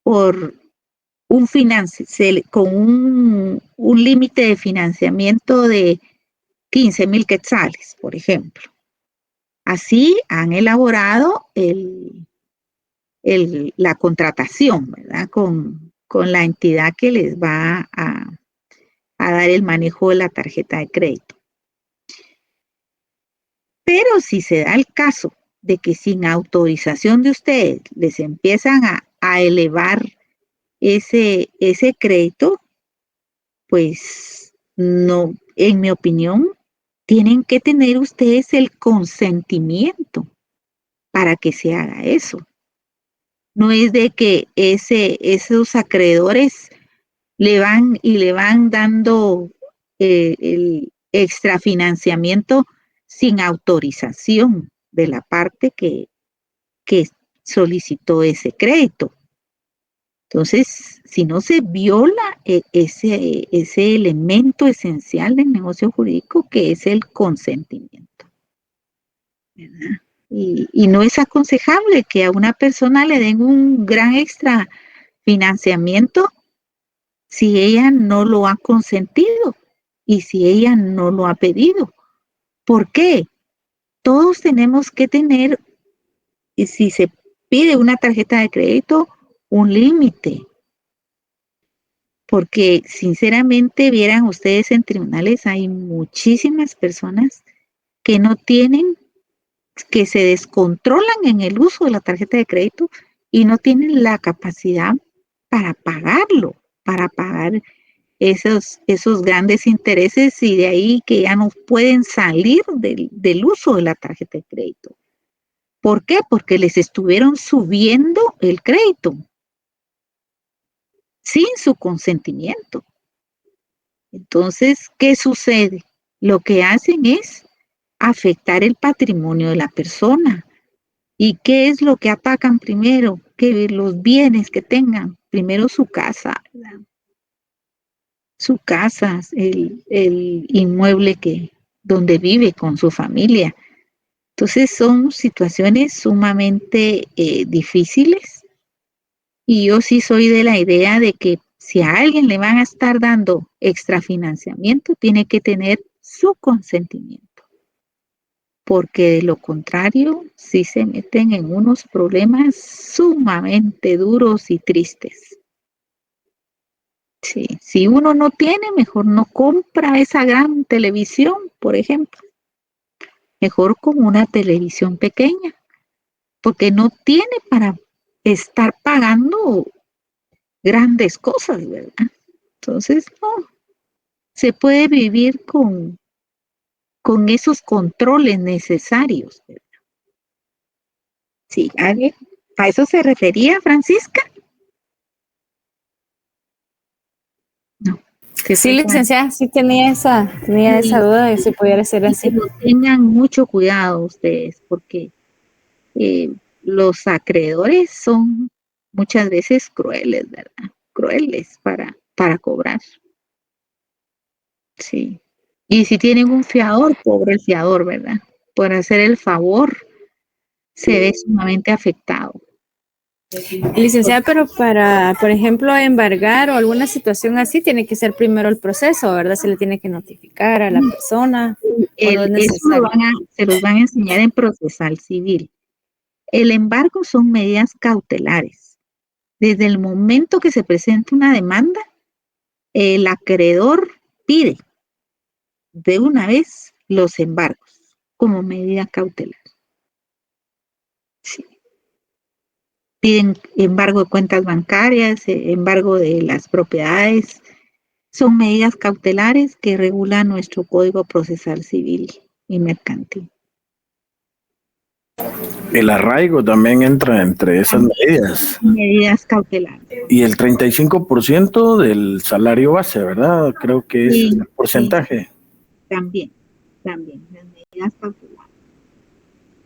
por con un límite de financiamiento de 15,000 quetzales, por ejemplo. Así han elaborado la contratación, ¿verdad? Con la entidad que les va a dar el manejo de la tarjeta de crédito. Pero si se da el caso de que sin autorización de ustedes les empiezan a elevar ese crédito, pues no, en mi opinión, tienen que tener ustedes el consentimiento para que se haga eso. No es de que esos acreedores le van dando el extrafinanciamiento sin autorización de la parte que solicitó ese crédito. Entonces, si no se viola ese elemento esencial del negocio jurídico, que es el consentimiento, ¿verdad? Y no es aconsejable que a una persona le den un gran extra financiamiento si ella no lo ha consentido y si ella no lo ha pedido. ¿Por qué? Todos tenemos que tener, y si se pide una tarjeta de crédito, un límite. Porque sinceramente, vieran ustedes en tribunales, hay muchísimas personas que no tienen, que se descontrolan en el uso de la tarjeta de crédito y no tienen la capacidad para pagarlo, para pagar esos grandes intereses, y de ahí que ya no pueden salir del uso de la tarjeta de crédito. ¿Por qué? Porque les estuvieron subiendo el crédito sin su consentimiento. Entonces, ¿qué sucede? Lo que hacen es afectar el patrimonio de la persona. ¿Y qué es lo que atacan primero? Que los bienes que tengan. Primero su casa, ¿verdad? Su casa, el inmueble donde vive con su familia. Entonces son situaciones sumamente difíciles, y yo sí soy de la idea de que si a alguien le van a estar dando extrafinanciamiento, tiene que tener su consentimiento, porque de lo contrario sí se meten en unos problemas sumamente duros y tristes. Sí, si uno no tiene, mejor no compra esa gran televisión, por ejemplo. Mejor con una televisión pequeña, porque no tiene para estar pagando grandes cosas, ¿verdad? Entonces, no, se puede vivir con esos controles necesarios, ¿verdad? Sí, ¿a eso se refería Francisca? No. Sí, licenciada, sí tenía esa duda de si pudiera ser así. Pero tengan mucho cuidado ustedes, porque los acreedores son muchas veces crueles, ¿verdad? Crueles para cobrar. Sí. Y si tienen un fiador, pobre el fiador, ¿verdad? Por hacer el favor, se ve sumamente afectado. Licenciada, pero para, por ejemplo, embargar o alguna situación así, tiene que ser primero el proceso, ¿verdad? Se le tiene que notificar a la persona o no es Eso necesario. se los van a enseñar en procesal civil. El embargo son medidas cautelares. Desde el momento que se presenta una demanda, el acreedor pide de una vez los embargos como medida cautelar. Sí. Piden embargo de cuentas bancarias, embargo de las propiedades. Son medidas cautelares que regula nuestro Código Procesal Civil y Mercantil. El arraigo también entra entre esas medidas. Medidas cautelares. Y el 35% del salario base, ¿verdad? Creo que es Sí, el porcentaje. sí, también, las medidas cautelares.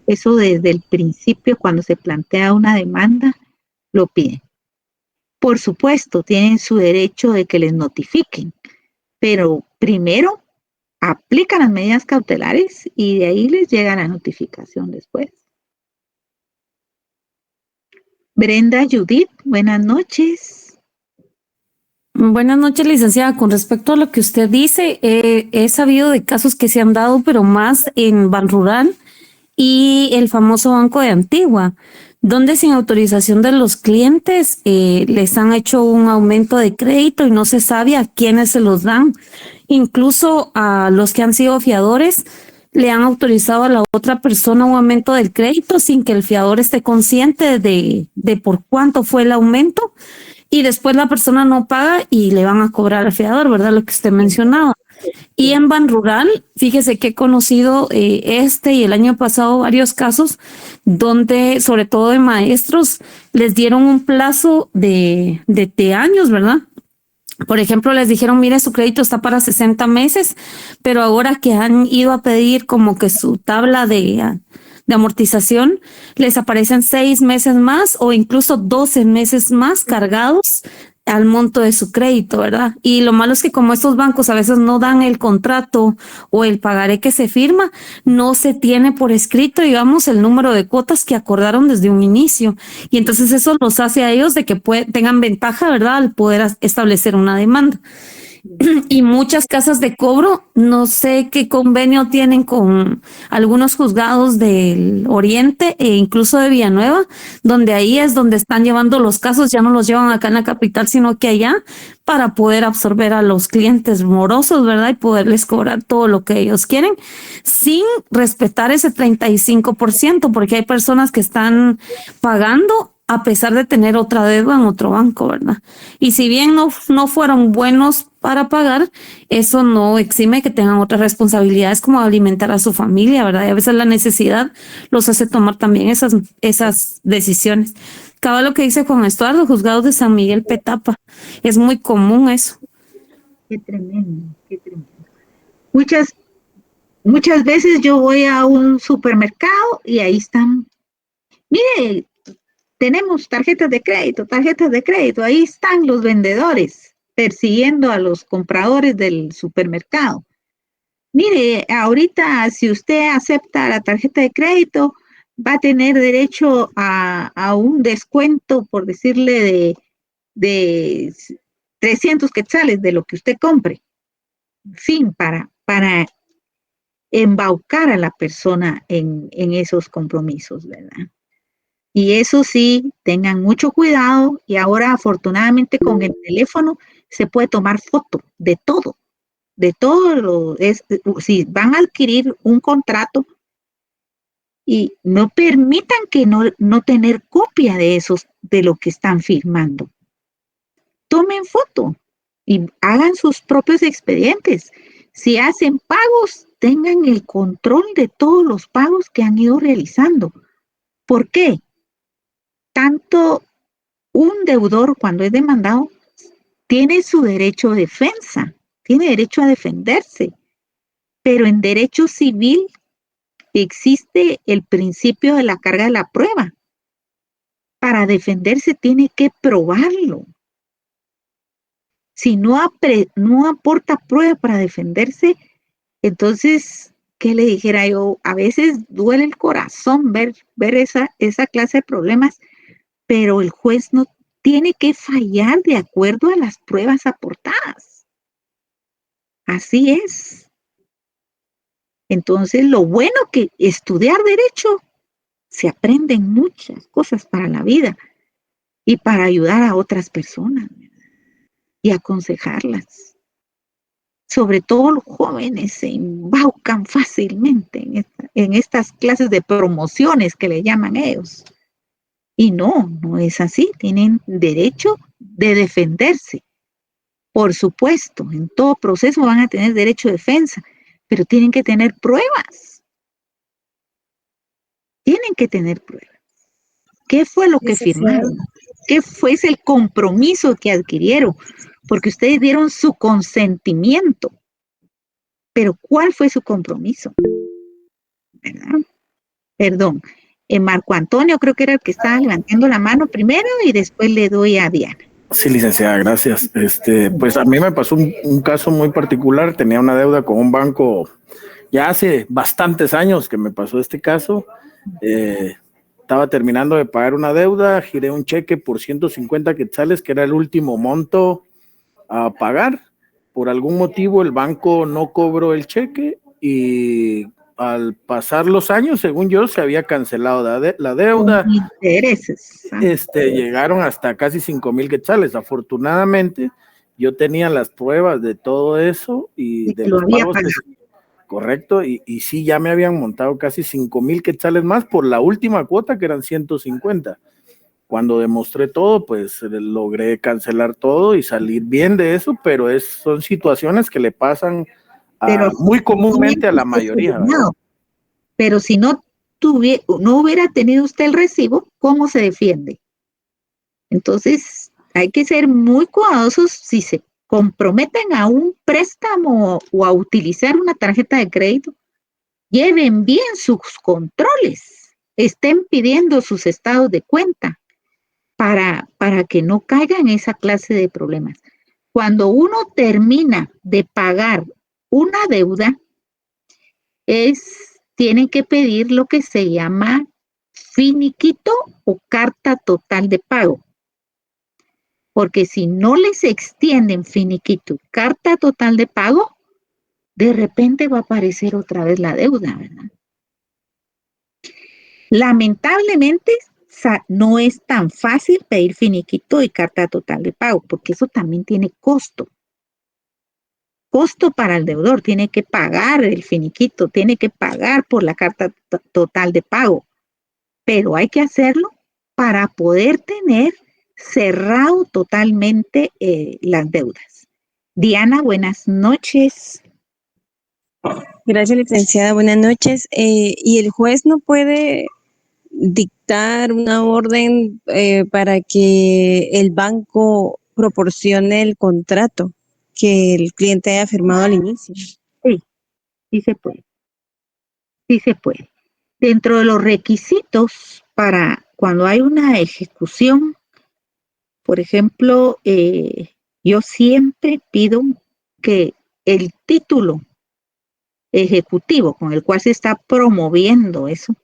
Eso desde el principio, cuando se plantea una demanda, lo piden. Por supuesto, tienen su derecho de que les notifiquen, pero primero aplican las medidas cautelares y de ahí les llega la notificación después. Brenda Judith, buenas noches. Buenas noches, licenciada. Con respecto a lo que usted dice, he sabido de casos que se han dado, pero más en Banrural y el famoso Banco de Antigua, donde sin autorización de los clientes les han hecho un aumento de crédito y no se sabe a quiénes se los dan. Incluso a los que han sido fiadores le han autorizado a la otra persona un aumento del crédito sin que el fiador esté consciente de por cuánto fue el aumento. Y después la persona no paga y le van a cobrar al fiador, ¿verdad? Lo que usted mencionaba. Y en Banrural, fíjese que he conocido este y el año pasado varios casos donde, sobre todo de maestros, les dieron un plazo de años, ¿verdad? Por ejemplo, les dijeron, mire, su crédito está para 60 meses, pero ahora que han ido a pedir como que su tabla de amortización, les aparecen 6 meses más o incluso 12 meses más cargados al monto de su crédito, ¿verdad? Y lo malo es que como estos bancos a veces no dan el contrato o el pagaré que se firma, no se tiene por escrito, digamos, el número de cuotas que acordaron desde un inicio. Y entonces eso los hace a ellos de que tengan ventaja, ¿verdad?, al poder establecer una demanda. Y muchas casas de cobro, no sé qué convenio tienen con algunos juzgados del Oriente e incluso de Villanueva, donde ahí es donde están llevando los casos, ya no los llevan acá en la capital, sino que allá, para poder absorber a los clientes morosos, ¿verdad? Y poderles cobrar todo lo que ellos quieren, sin respetar ese 35%, porque hay personas que están pagando a pesar de tener otra deuda en otro banco, ¿verdad? Y si bien no fueron buenos para pagar, eso no exime que tengan otras responsabilidades como alimentar a su familia, ¿verdad? Y a veces la necesidad los hace tomar también esas decisiones. Acaba lo que dice Juan Estuardo, juzgados de San Miguel Petapa. Es muy común eso. Qué tremendo, qué tremendo. Muchas veces yo voy a un supermercado y ahí están, mire, tenemos tarjetas de crédito, ahí están los vendedores persiguiendo a los compradores del supermercado. Mire, ahorita si usted acepta la tarjeta de crédito, va a tener derecho a un descuento, por decirle, de 300 quetzales de lo que usted compre. En fin, para embaucar a la persona en esos compromisos, ¿verdad? Y eso sí, tengan mucho cuidado y ahora afortunadamente con el teléfono se puede tomar foto de todo si van a adquirir un contrato y no permitan que no tener copia de lo que están firmando. Tomen foto y hagan sus propios expedientes. Si hacen pagos, tengan el control de todos los pagos que han ido realizando. ¿Por qué? Tanto un deudor cuando es demandado tiene su derecho de defensa, tiene derecho a defenderse, pero en derecho civil existe el principio de la carga de la prueba. para defenderse tiene que probarlo. Si no aporta prueba para defenderse, entonces, ¿qué le dijera yo? A veces duele el corazón ver esa clase de problemas, pero el juez no tiene que fallar de acuerdo a las pruebas aportadas. Así es. Entonces, lo bueno que estudiar derecho, se aprenden muchas cosas para la vida y para ayudar a otras personas y aconsejarlas. Sobre todo los jóvenes se embaucan fácilmente en estas clases de promociones que le llaman ellos. Y no es así. Tienen derecho de defenderse. Por supuesto, en todo proceso van a tener derecho de defensa, pero tienen que tener pruebas. Tienen que tener pruebas. ¿Qué fue lo que firmaron? ¿Qué fue el compromiso que adquirieron? Porque ustedes dieron su consentimiento. Pero ¿cuál fue su compromiso? ¿Verdad? Perdón. Marco Antonio creo que era el que estaba levantando la mano primero y después le doy a Diana. Sí, licenciada, gracias. Pues a mí me pasó un caso muy particular. Tenía una deuda con un banco ya hace bastantes años que me pasó este caso. Estaba terminando de pagar una deuda, giré un cheque por 150 quetzales, que era el último monto a pagar. Por algún motivo el banco no cobró el cheque y al pasar los años, según yo, se había cancelado la deuda. Intereses. Llegaron hasta casi 5,000 quetzales. Afortunadamente, yo tenía las pruebas de todo eso y de los pagos. Correcto, y sí, ya me habían montado casi 5,000 quetzales más por la última cuota, que eran 150. Cuando demostré todo, pues logré cancelar todo y salir bien de eso, pero son situaciones que le pasan muy comúnmente a la mayoría. No, pero si no hubiera tenido usted el recibo, ¿cómo se defiende? Entonces, hay que ser muy cuidadosos si se comprometen a un préstamo o a utilizar una tarjeta de crédito. Lleven bien sus controles, estén pidiendo sus estados de cuenta para que no caigan en esa clase de problemas. Cuando uno termina de pagar una deuda, tienen que pedir lo que se llama finiquito o carta total de pago. Porque si no les extienden finiquito, carta total de pago, de repente va a aparecer otra vez la deuda, ¿verdad? Lamentablemente, no es tan fácil pedir finiquito y carta total de pago, porque eso también tiene costo. Costo para el deudor, tiene que pagar el finiquito, tiene que pagar por la carta total de pago, pero hay que hacerlo para poder tener cerrado totalmente las deudas. Diana, buenas noches. Gracias, licenciada. Buenas noches. ¿Y el juez no puede dictar una orden para que el banco proporcione el contrato que el cliente haya firmado al inicio? Sí se puede. Sí se puede. Dentro de los requisitos para cuando hay una ejecución, por ejemplo, yo siempre pido que el título ejecutivo con el cual se está promoviendo eso,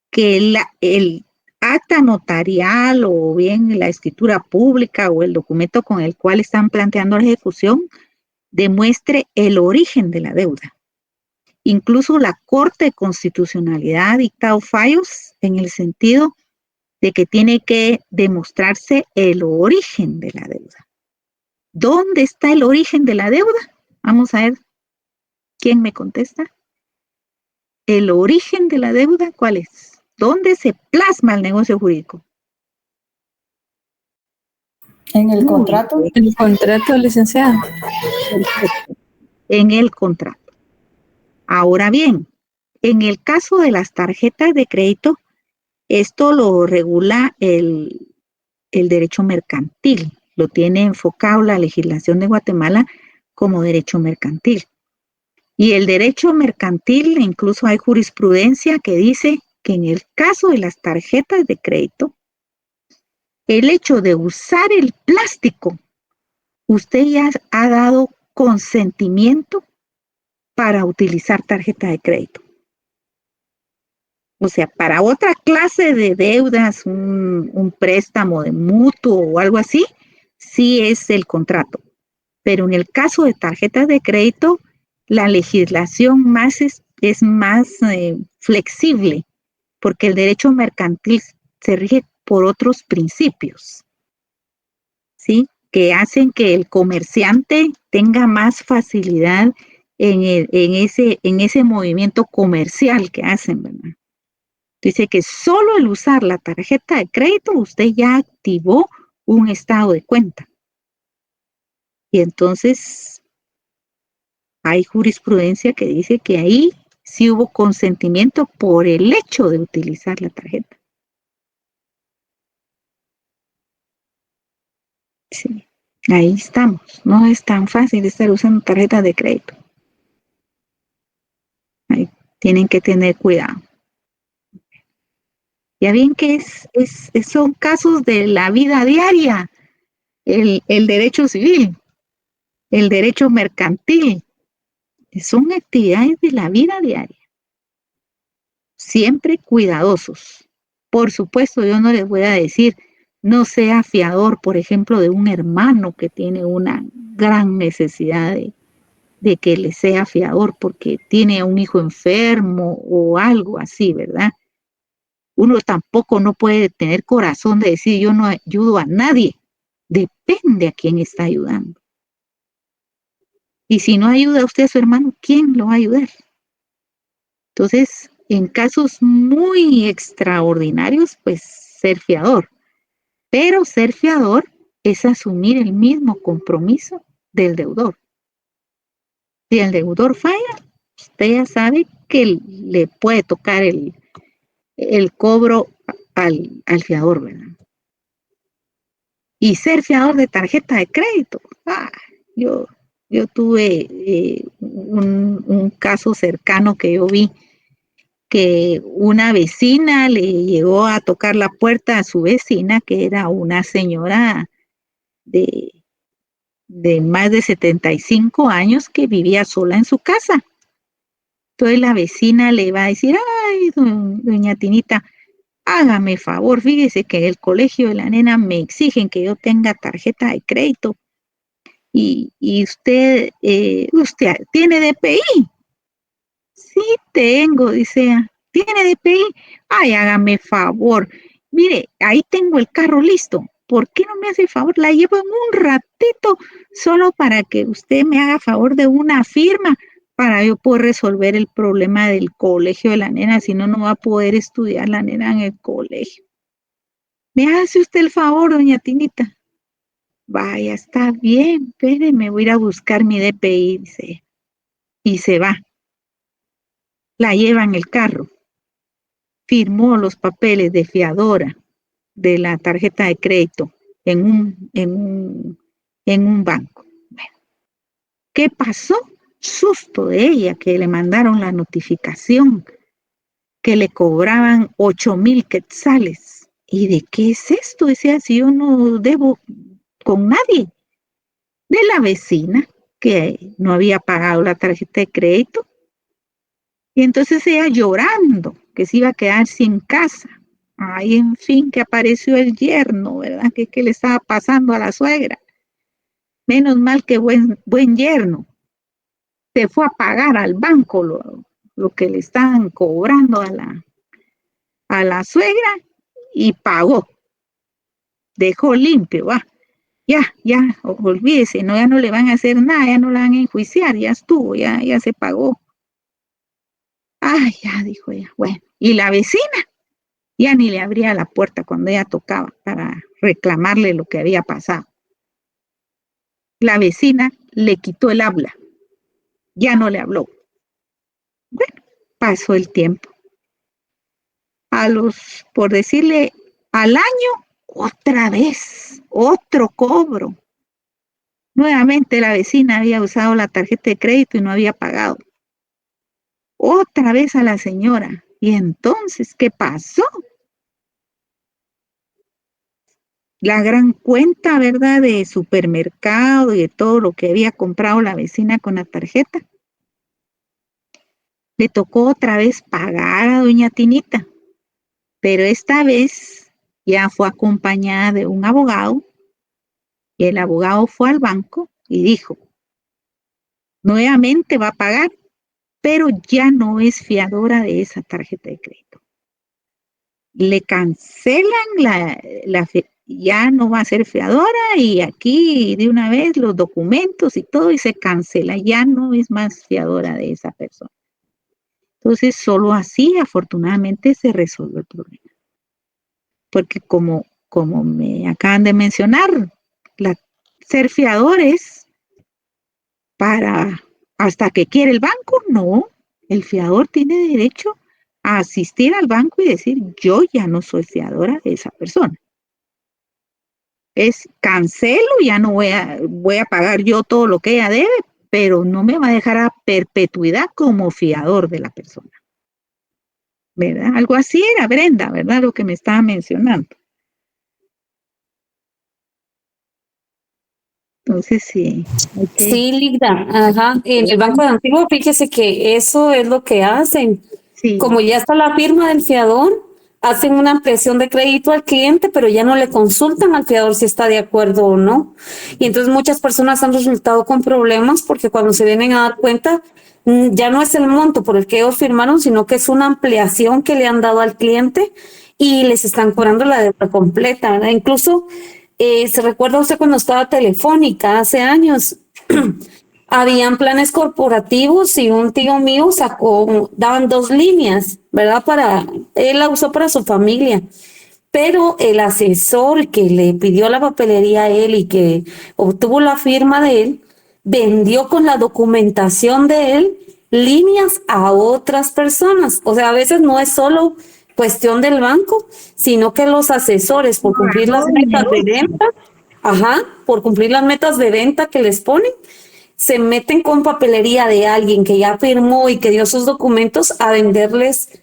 que el acta notarial o bien la escritura pública o el documento con el cual están planteando la ejecución demuestre el origen de la deuda. Incluso la Corte de Constitucionalidad ha dictado fallos en el sentido de que tiene que demostrarse el origen de la deuda. ¿Dónde está el origen de la deuda? Vamos a ver quién me contesta. ¿El origen de la deuda cuál es? ¿Dónde se plasma el negocio jurídico? En el contrato. El contrato, licenciada. En el contrato. Ahora bien, en el caso de las tarjetas de crédito, esto lo regula el derecho mercantil. Lo tiene enfocado la legislación de Guatemala como derecho mercantil. Y el derecho mercantil, incluso hay jurisprudencia que dice que en el caso de las tarjetas de crédito, el hecho de usar el plástico, usted ya ha dado consentimiento para utilizar tarjeta de crédito. O sea, para otra clase de deudas, un préstamo de mutuo o algo así, sí es el contrato. Pero en el caso de tarjetas de crédito, la legislación es más flexible, porque el derecho mercantil se rige por otros principios, ¿sí? Que hacen que el comerciante tenga más facilidad en ese movimiento comercial que hacen, ¿verdad? Dice que solo el usar la tarjeta de crédito, usted ya activó un estado de cuenta. Y entonces hay jurisprudencia que dice que ahí sí hubo consentimiento por el hecho de utilizar la tarjeta. Sí, ahí estamos. No es tan fácil estar usando tarjeta de crédito. Ahí tienen que tener cuidado. Ya bien que son casos de la vida diaria, el derecho civil, el derecho mercantil, son actividades de la vida diaria. Siempre cuidadosos. Por supuesto, yo no les voy a decir, no sea fiador, por ejemplo, de un hermano que tiene una gran necesidad de que le sea fiador porque tiene a un hijo enfermo o algo así, ¿verdad? Uno tampoco no puede tener corazón de decir yo no ayudo a nadie. Depende a quién está ayudando. Y si no ayuda a usted a su hermano, ¿quién lo va a ayudar? Entonces, en casos muy extraordinarios, pues ser fiador. Pero ser fiador es asumir el mismo compromiso del deudor. Si el deudor falla, usted ya sabe que le puede tocar el cobro al fiador, ¿verdad? Y ser fiador de tarjeta de crédito. Yo tuve un caso cercano que yo vi que una vecina le llegó a tocar la puerta a su vecina, que era una señora de más de 75 años que vivía sola en su casa. Entonces la vecina le va a decir, ay, doña Tinita, hágame favor, fíjese que en el colegio de la nena me exigen que yo tenga tarjeta de crédito y usted tiene DPI. Sí tengo, dice ella. ¿Tiene DPI? Ay, hágame favor. Mire, ahí tengo el carro listo. ¿Por qué no me hace favor? La llevo en un ratito solo para que usted me haga favor de una firma para yo poder resolver el problema del colegio de la nena. Si no, no va a poder estudiar la nena en el colegio. ¿Me hace usted el favor, doña Tinita? Vaya, está bien. Espéreme, voy a ir a buscar mi DPI, dice. Y se va. La lleva en el carro. Firmó los papeles de fiadora de la tarjeta de crédito en un banco. Bueno, ¿qué pasó? Susto de ella que le mandaron la notificación que le cobraban 8,000 quetzales. ¿Y de qué es esto? Decía, si yo no debo con nadie. De la vecina que no había pagado la tarjeta de crédito. Y entonces ella llorando que se iba a quedar sin casa. Ay, en fin, que apareció el yerno, ¿verdad? ¿Qué le estaba pasando a la suegra? Menos mal que buen yerno. Se fue a pagar al banco lo que le estaban cobrando a la suegra y pagó. Dejó limpio, va. Ya, olvídese, no, ya no le van a hacer nada, ya no la van a enjuiciar, ya estuvo, ya se pagó. Ay, ya, dijo ella. Bueno, y la vecina ya ni le abría la puerta cuando ella tocaba para reclamarle lo que había pasado. La vecina le quitó el habla, ya no le habló. Bueno, pasó el tiempo. Por decirle, al año, otra vez, otro cobro. Nuevamente la vecina había usado la tarjeta de crédito y no había pagado. Otra vez a la señora. ¿Y entonces qué pasó? la gran cuenta, ¿verdad? De supermercado y de todo lo que había comprado la vecina con la tarjeta. Le tocó otra vez pagar a doña Tinita, pero esta vez ya fue acompañada de un abogado y el abogado fue al banco y dijo, nuevamente va a pagar, pero ya no es fiadora de esa tarjeta de crédito. Le cancelan ya no va a ser fiadora y aquí de una vez los documentos y todo y se cancela, ya no es más fiadora de esa persona. Entonces, solo así afortunadamente se resolvió el problema. Porque como me acaban de mencionar, ser fiadores para hasta que quiere el banco, no. El fiador tiene derecho a asistir al banco y decir, yo ya no soy fiadora de esa persona. Es cancelo, ya no voy a pagar yo todo lo que ella debe, pero no me va a dejar a perpetuidad como fiador de la persona. ¿Verdad? Algo así era Brenda, ¿verdad? Lo que me estaba mencionando. Entonces, sí. Okay. Sí, Ligda, ajá. En el Banco de Antigua, fíjese que eso es lo que hacen. Sí. Como ya está la firma del fiador, hacen una ampliación de crédito al cliente, pero ya no le consultan al fiador si está de acuerdo o no. Y entonces muchas personas han resultado con problemas porque cuando se vienen a dar cuenta, ya no es el monto por el que ellos firmaron, sino que es una ampliación que le han dado al cliente y les están cobrando la deuda completa, ¿verdad? Incluso, ¿se recuerda usted cuando estaba Telefónica hace años? Habían planes corporativos y un tío mío daban 2 líneas, ¿verdad? Él la usó para su familia, pero el asesor que le pidió la papelería a él y que obtuvo la firma de él, vendió con la documentación de él líneas a otras personas. O sea, a veces no es solo cuestión del banco, sino que los asesores, por cumplir las metas de venta, por cumplir las metas de venta que les ponen, se meten con papelería de alguien que ya firmó y que dio sus documentos a venderles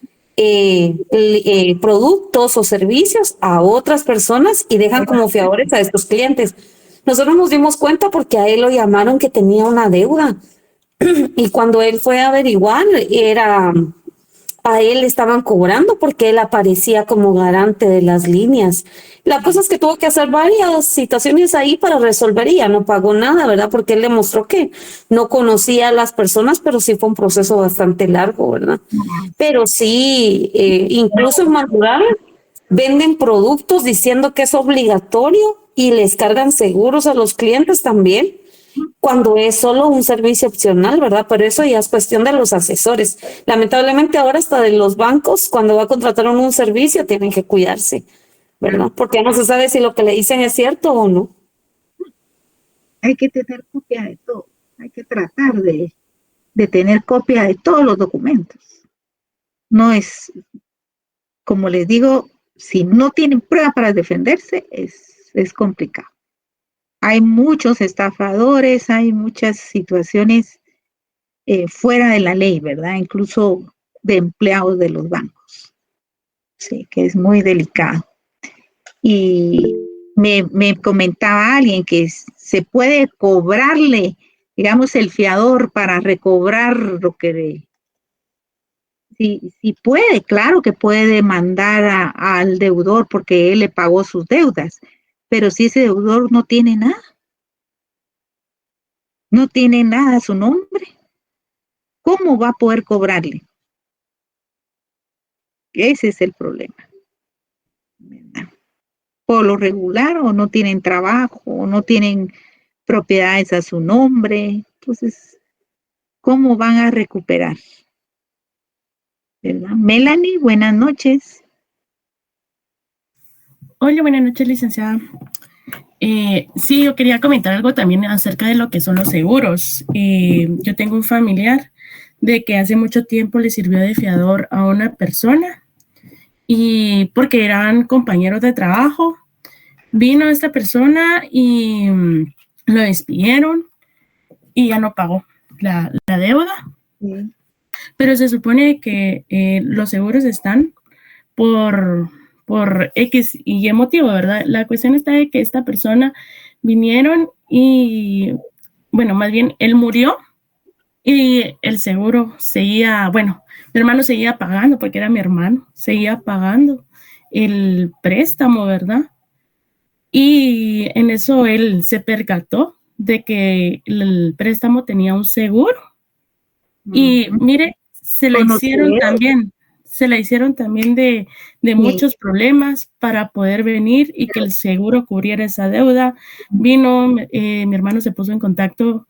productos o servicios a otras personas y dejan como fiadores a estos clientes. Nosotros nos dimos cuenta porque a él lo llamaron que tenía una deuda y cuando él fue a averiguar, a él le estaban cobrando porque él aparecía como garante de las líneas. La cosa es que tuvo que hacer varias situaciones ahí para resolver y ya no pagó nada, ¿verdad? Porque él le mostró que no conocía a las personas, pero sí fue un proceso bastante largo, ¿verdad? Pero sí, incluso en Banrural venden productos diciendo que es obligatorio y les cargan seguros a los clientes también, cuando es solo un servicio opcional, ¿verdad? Pero eso ya es cuestión de los asesores. Lamentablemente ahora hasta de los bancos, cuando va a contratar un servicio, tienen que cuidarse, ¿verdad? Porque ya no se sabe si lo que le dicen es cierto o no. Hay que tener copia de todo. Hay que tratar de tener copia de todos los documentos. No es, como les digo, si no tienen prueba para defenderse, es complicado. Hay muchos estafadores, hay muchas situaciones fuera de la ley, ¿verdad? Incluso de empleados de los bancos. Sí, que es muy delicado. Y me comentaba alguien que se puede cobrarle, digamos, el fiador para recobrar lo que... Sí puede, claro que puede demandar al deudor porque él le pagó sus deudas, pero si ese deudor no tiene nada a su nombre, ¿cómo va a poder cobrarle? Ese es el problema. Por lo regular, o no tienen trabajo, o no tienen propiedades a su nombre. Entonces, ¿cómo van a recuperar? ¿Verdad? Melanie, buenas noches. Hola, buenas noches, licenciada. Sí, yo quería comentar algo también acerca de lo que son los seguros. Yo tengo un familiar de que hace mucho tiempo le sirvió de fiador a una persona y porque eran compañeros de trabajo, vino esta persona y lo despidieron y ya no pagó la deuda. Sí. Pero se supone que los seguros están por por X y Y motivo, ¿verdad? La cuestión está de que esta persona vinieron y, bueno, más bien él murió y el seguro seguía, bueno, mi hermano seguía pagando porque era mi hermano, seguía pagando el préstamo, ¿verdad? Y en eso él se percató de que el préstamo tenía un seguro. Y mire, se la hicieron también de muchos problemas para poder venir y que el seguro cubriera esa deuda. Vino, mi hermano se puso en contacto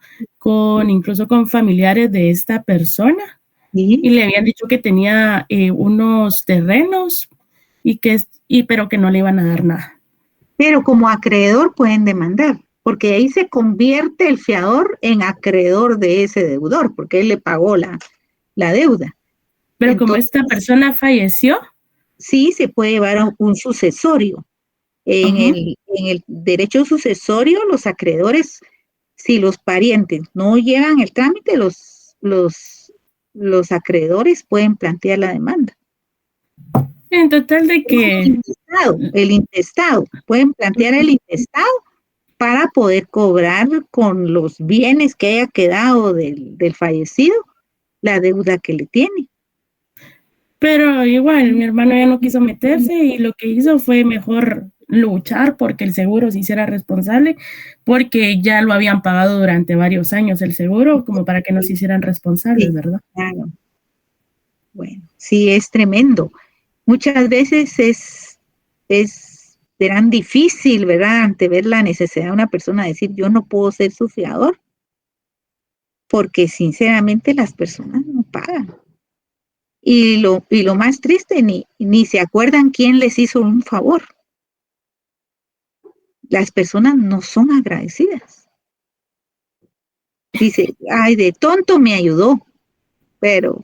incluso con familiares de esta persona y le habían dicho que tenía unos terrenos pero que no le iban a dar nada. Pero como acreedor pueden demandar, porque ahí se convierte el fiador en acreedor de ese deudor, porque él le pagó la deuda. Pero como esta persona falleció, sí se puede llevar a un sucesorio. En el derecho sucesorio, los acreedores, si los parientes no llevan el trámite, los acreedores pueden plantear la demanda. En total de que el intestado, pueden plantear el intestado para poder cobrar con los bienes que haya quedado del fallecido la deuda que le tiene. Pero igual, mi hermano ya no quiso meterse y lo que hizo fue mejor luchar porque el seguro se hiciera responsable, porque ya lo habían pagado durante varios años el seguro, como para que no se hicieran responsables, sí, ¿verdad? Claro. Bueno, sí, es tremendo. Muchas veces será difícil, ¿verdad? Ante ver la necesidad de una persona decir, yo no puedo ser su fiador, porque sinceramente las personas no pagan. Y lo más triste, ni se acuerdan quién les hizo un favor. Las personas no son agradecidas. Dice, ay, de tonto me ayudó, pero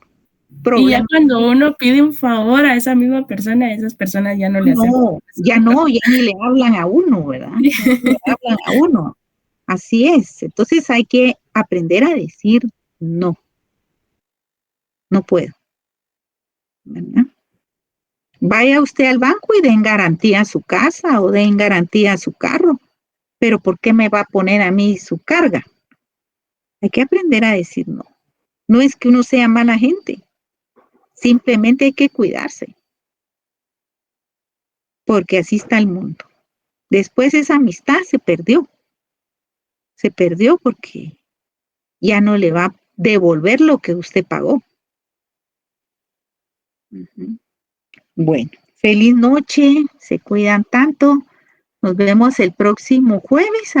y ya cuando uno pide un favor a esa misma persona, esas personas ya no le hacen. Ya ni le hablan a uno, ¿verdad? No le hablan a uno. Así es. Entonces hay que aprender a decir no. No puedo. ¿Verdad? Vaya usted al banco y den garantía a su casa o den garantía a su carro. Pero ¿por qué me va a poner a mí su carga? Hay que aprender a decir no. No es que uno sea mala gente. Simplemente hay que cuidarse. Porque así está el mundo. Después esa amistad se perdió. Se perdió porque ya no le va a devolver lo que usted pagó. Bueno, feliz noche, se cuidan tanto. Nos vemos el próximo jueves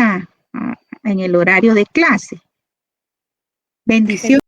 en el horario de clase. Bendiciones.